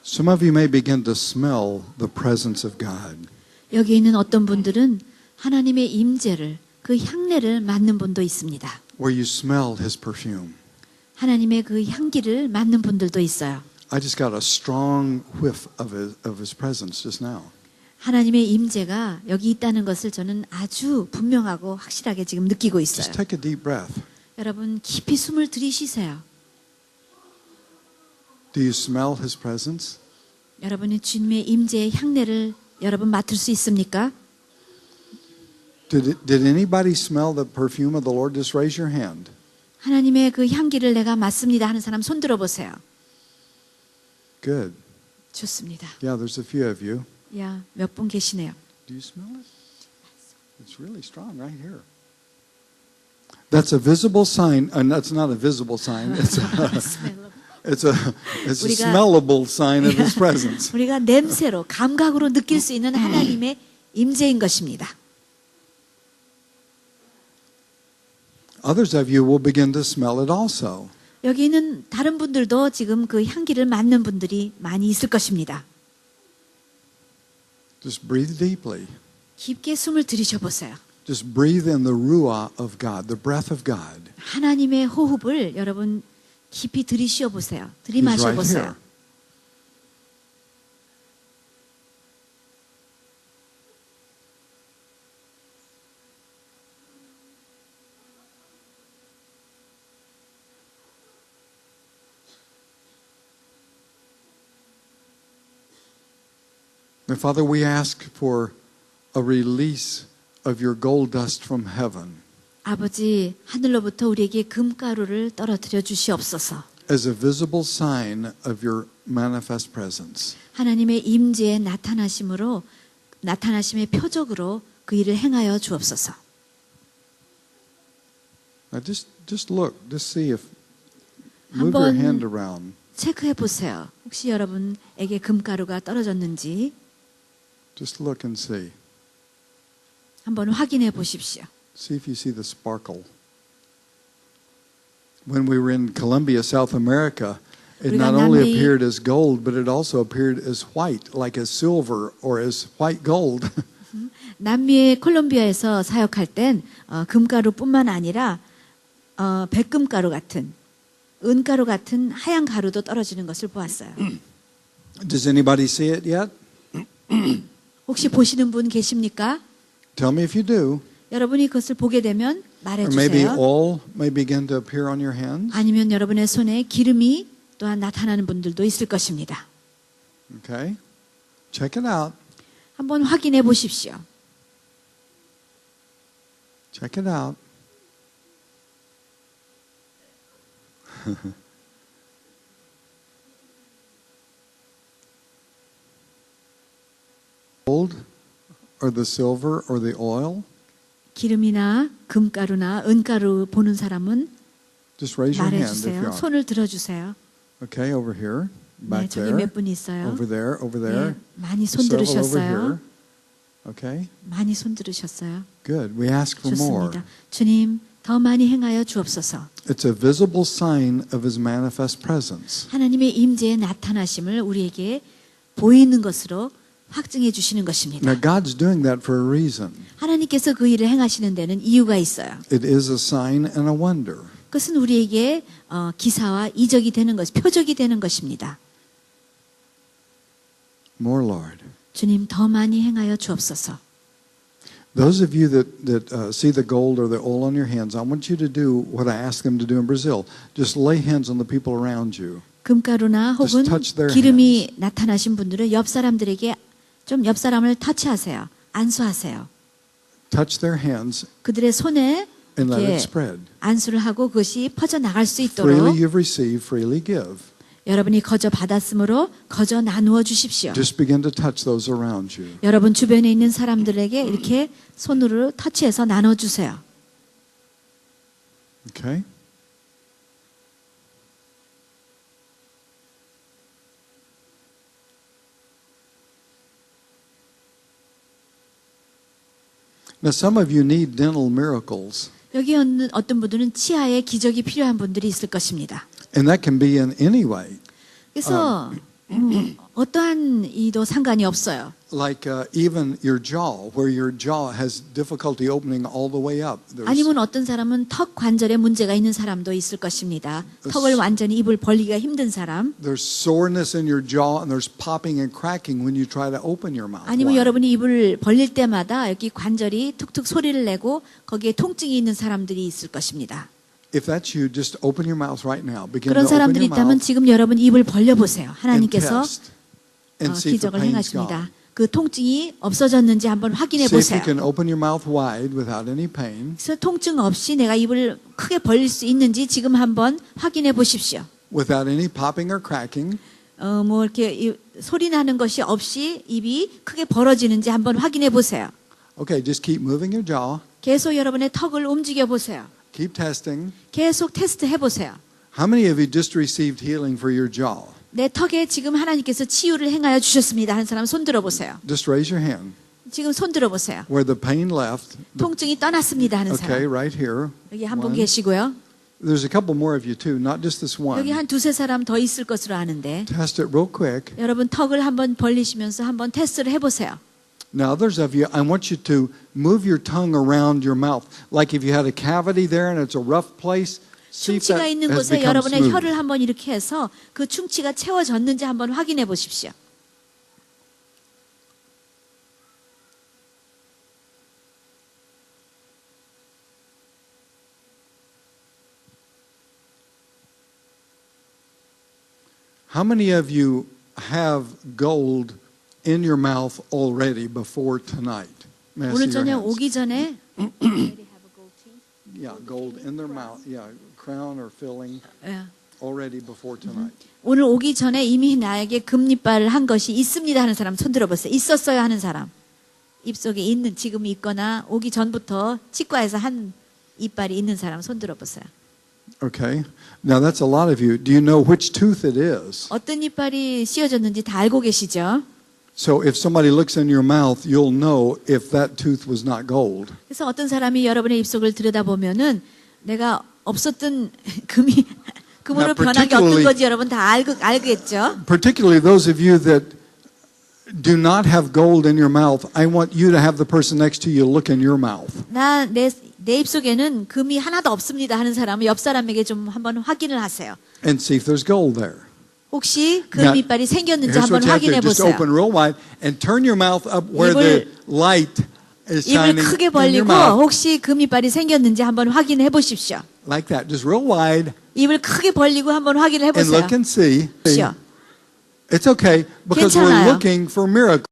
Some of you may begin to smell the presence of God. 여기 있는 어떤 분들은 하나님의 임재를 그 향내를 맡는 분도 있습니다. Where you smell his perfume. 하나님의 그 향기를 맡는 분들도 있어요. I just got a strong whiff of his presence just now. 하나님의 임재가 여기 있다는 것을 저는 아주 분명하고 확실하게 지금 느끼고 있어요. Just take a deep breath. 여러분 깊이 숨을 들이쉬세요. Do you smell his presence? 여러분이 주님의 임재의 향내를 여러분 맡을 수 있습니까? Did anybody smell the perfume of the Lord? Just raise your hand. 하나님의 그 향기를 내가 맡습니다 하는 사람 손 들어보세요. Good. 좋습니다. Yeah, there's a few of you. 야, 몇 분 계시네요. Do you smell it? It's really strong right here. That's a visible sign, and that's not a visible sign. It's a 우리가- smellable sign of his presence. 우리가 냄새로 감각으로 느낄 수 있는 하나님의 임재인 것입니다. Others of you will begin to smell it also. 여기 있는 다른 분들도 지금 그 향기를 맡는 분들이 많이 있을 것입니다. Just breathe deeply. 깊게 숨을 들이셔 보세요. Just breathe in the ruah of God, the breath of God. 하나님의 호흡을 여러분 깊이 들이쉬어 보세요. He's 들이마셔 right 보세요. here. Now, Father, we ask for a release of your gold dust from heaven 아버지, 하늘로부터 우리에게 금가루를 떨어뜨려 주시옵소서. as a visible sign of your manifest presence. 하나님의 임재의 나타나심의 표적으로 그 일을 행하여 주옵소서. Now, just look, just see if move your 한번 hand around. 체크해 보세요. 혹시 여러분에게 금가루가 떨어졌는지 Just look and see. 한번 확인해 보십시오. See if you see the sparkle. When we were in Colombia, South America, it 우리가 not only 남미- appeared as gold, but it also appeared as white, like as silver or as white gold. 남미의 콜롬비아에서 사역할 땐 금가루뿐만 아니라 백금가루 같은 은가루 같은 하얀 가루도 떨어지는 것을 보았어요. Does anybody see it yet? 혹시 보시는 분 계십니까? Tell me if you do. 여러분이 그것을 보게 되면 Or maybe 말해주세요. oil may begin to appear on your hands. 아니면 여러분의 손에 기름이 또한 나타나는 분들도 있을 것입니다. Okay? Check it out. 한번 확인해 보십시오. Check it out. Gold or the silver or the oil? 기름이나 금가루나 은가루 보는 사람은 Just raise your hand if you 말해주세요. are. 손을 들어주세요. Okay, over here. 네, Back 저기 there. 몇 분 있어요. Over there, over there. 네, 많이 손 Several over 들으셨어요. here. Okay, 많이 손 들으셨어요. good. We ask for more. 좋습니다. 주님, 더 많이 행하여 주옵소서. It's a visible sign of His manifest presence. 하나님의 임재의 나타나심을 우리에게 보이는 것으로 확증해 주시는 것입니다. Now, God's doing that for a reason. 하나님께서 그 일을 행하시는 데는 이유가 있어요. It is a sign and a wonder. 그것은 우리에게 기사와 이적이 되는 것, 표적이 되는 것입니다. More, Lord. 주님, 더 많이 행하여 주옵소서. Those of you that see the gold or the oil on your hands, I want you to do what I asked them to do in Brazil. Just lay hands on the people around you. 금가루나 혹은 Just touch their 기름이 나타나신 분들은 옆 사람들에게 좀 옆 사람을 터치하세요. 안수하세요. Touch their hands 그들의 손에 and let it 이렇게 spread. 안수를 하고 그것이 퍼져 나갈 수 Freely 있도록 you've received, freely give. 여러분이 거저 받았으므로 거저 나누어 주십시오. Just begin to touch those around you. 여러분 주변에 있는 사람들에게 이렇게 손으로 터치해서 나눠 주세요. Okay? Now, some of you need dental miracles, 여기 있는 어떤 분들은 치아에 기적이 필요한 분들이 있을 것입니다. and that can be in any way. 그래서 어떠한 이도 상관이 없어요. Like even your jaw, where your jaw has difficulty opening all the way up. 아니면 어떤 사람은 턱 관절에 문제가 있는 사람도 있을 것입니다. 턱을 완전히 입을 벌리기가 힘든 사람. There's soreness in your jaw, and there's popping and cracking when you try to open your mouth. 아니면 wide. 여러분이 입을 벌릴 때마다 여기 관절이 툭툭 소리를 내고 거기에 통증이 있는 사람들이 있을 것입니다. If that's you, just open your mouth right now. Begin 그런 to open 사람들이 your 있다면 mouth 지금 여러분 입을 벌려보세요. and 하나님께서 test and see if the 기적을 pain's gone. 행하십니다. 그 통증이 없어졌는지 한번 확인해 See if you 보세요. can open your mouth wide without any pain. 그래서 통증 없이 내가 입을 크게 벌릴 수 있는지 지금 한번 확인해 보십시오. Without any popping or cracking. 뭐 이렇게 소리 나는 것이 없이 입이 크게 벌어지는지 한번 확인해 보세요. Okay, just keep moving your jaw. 계속 여러분의 턱을 움직여 보세요. Keep testing. 계속 테스트 해 보세요. How many of you just received healing for your jaw? 내 턱에 지금 하나님께서 치유를 행하여 주셨습니다. 하는 사람 손 들어 보세요. Just raise your hand. 지금 손 들어 보세요. Where the pain left. 통증이 떠났습니다. 하는 Okay, 사람. right here. 여기 한 분 One. 계시고요. There's a couple more of you too, not just this 여기 one. 한 두세 사람 더 있을 것으로 아는데 Test it real quick. 여러분 턱을 한번 벌리시면서 한번 테스트를 해보세요. Now, others of you, I want you to move your tongue around your mouth. Like if you had a cavity there and it's a rough place, see if 충치가 that 있는 has 곳에 become 여러분의 smooth. 혀를 한번 이렇게 해서 그 충치가 채워졌는지 한번 확인해 보십시오. How many of you have gold in your mouth already before tonight? May I see 오늘 your 저녁 hands? 오기 전에 Yeah, gold in their mouth. Yeah, crown or filling 예, already before tonight. 오늘 오기 전에 이미 나에게 금리빨을 한 것이 있습니다 하는 사람 손 들어보세요. 있었어요 하는 사람. 입속에 있는 지금 있거나 오기 전부터 치과에서 한 이빨이 있는 사람 손 들어보세요. Okay. Now that's a lot of you. Do you know which tooth it is? 어떤 이빨이 씌워졌는지 다 알고 계시죠? So if somebody looks in your mouth, you'll know if that tooth was not gold. 그래서 어떤 사람이 여러분의 입속을 들여다보면은 내가 없었던 금이 금으로 Now, 변한 게 어떤 particularly- 건지 여러분 다 알겠죠? Particularly those of you that do not have gold in your mouth, I want you to have the person next to you look in your mouth. 내 입속에는 금이 하나도 없습니다 하는 사람은 옆 사람에게 좀 한번 확인을 하세요. And see if there's gold there. 혹시 Now, 금이빨이 생겼는지 Here's 한번 what you have to 확인해 do. Just 보세요. open real wide and turn your mouth up where the light is 입을 shining 크게 in your 벌리고 mouth. 혹시 금이빨이 생겼는지 한번 확인해 보십시오. Like that. Just real wide 입을 크게 벌리고 한번 확인해 and 보세요. look and see. 보십시오. It's okay because 괜찮아요. we're looking for miracles.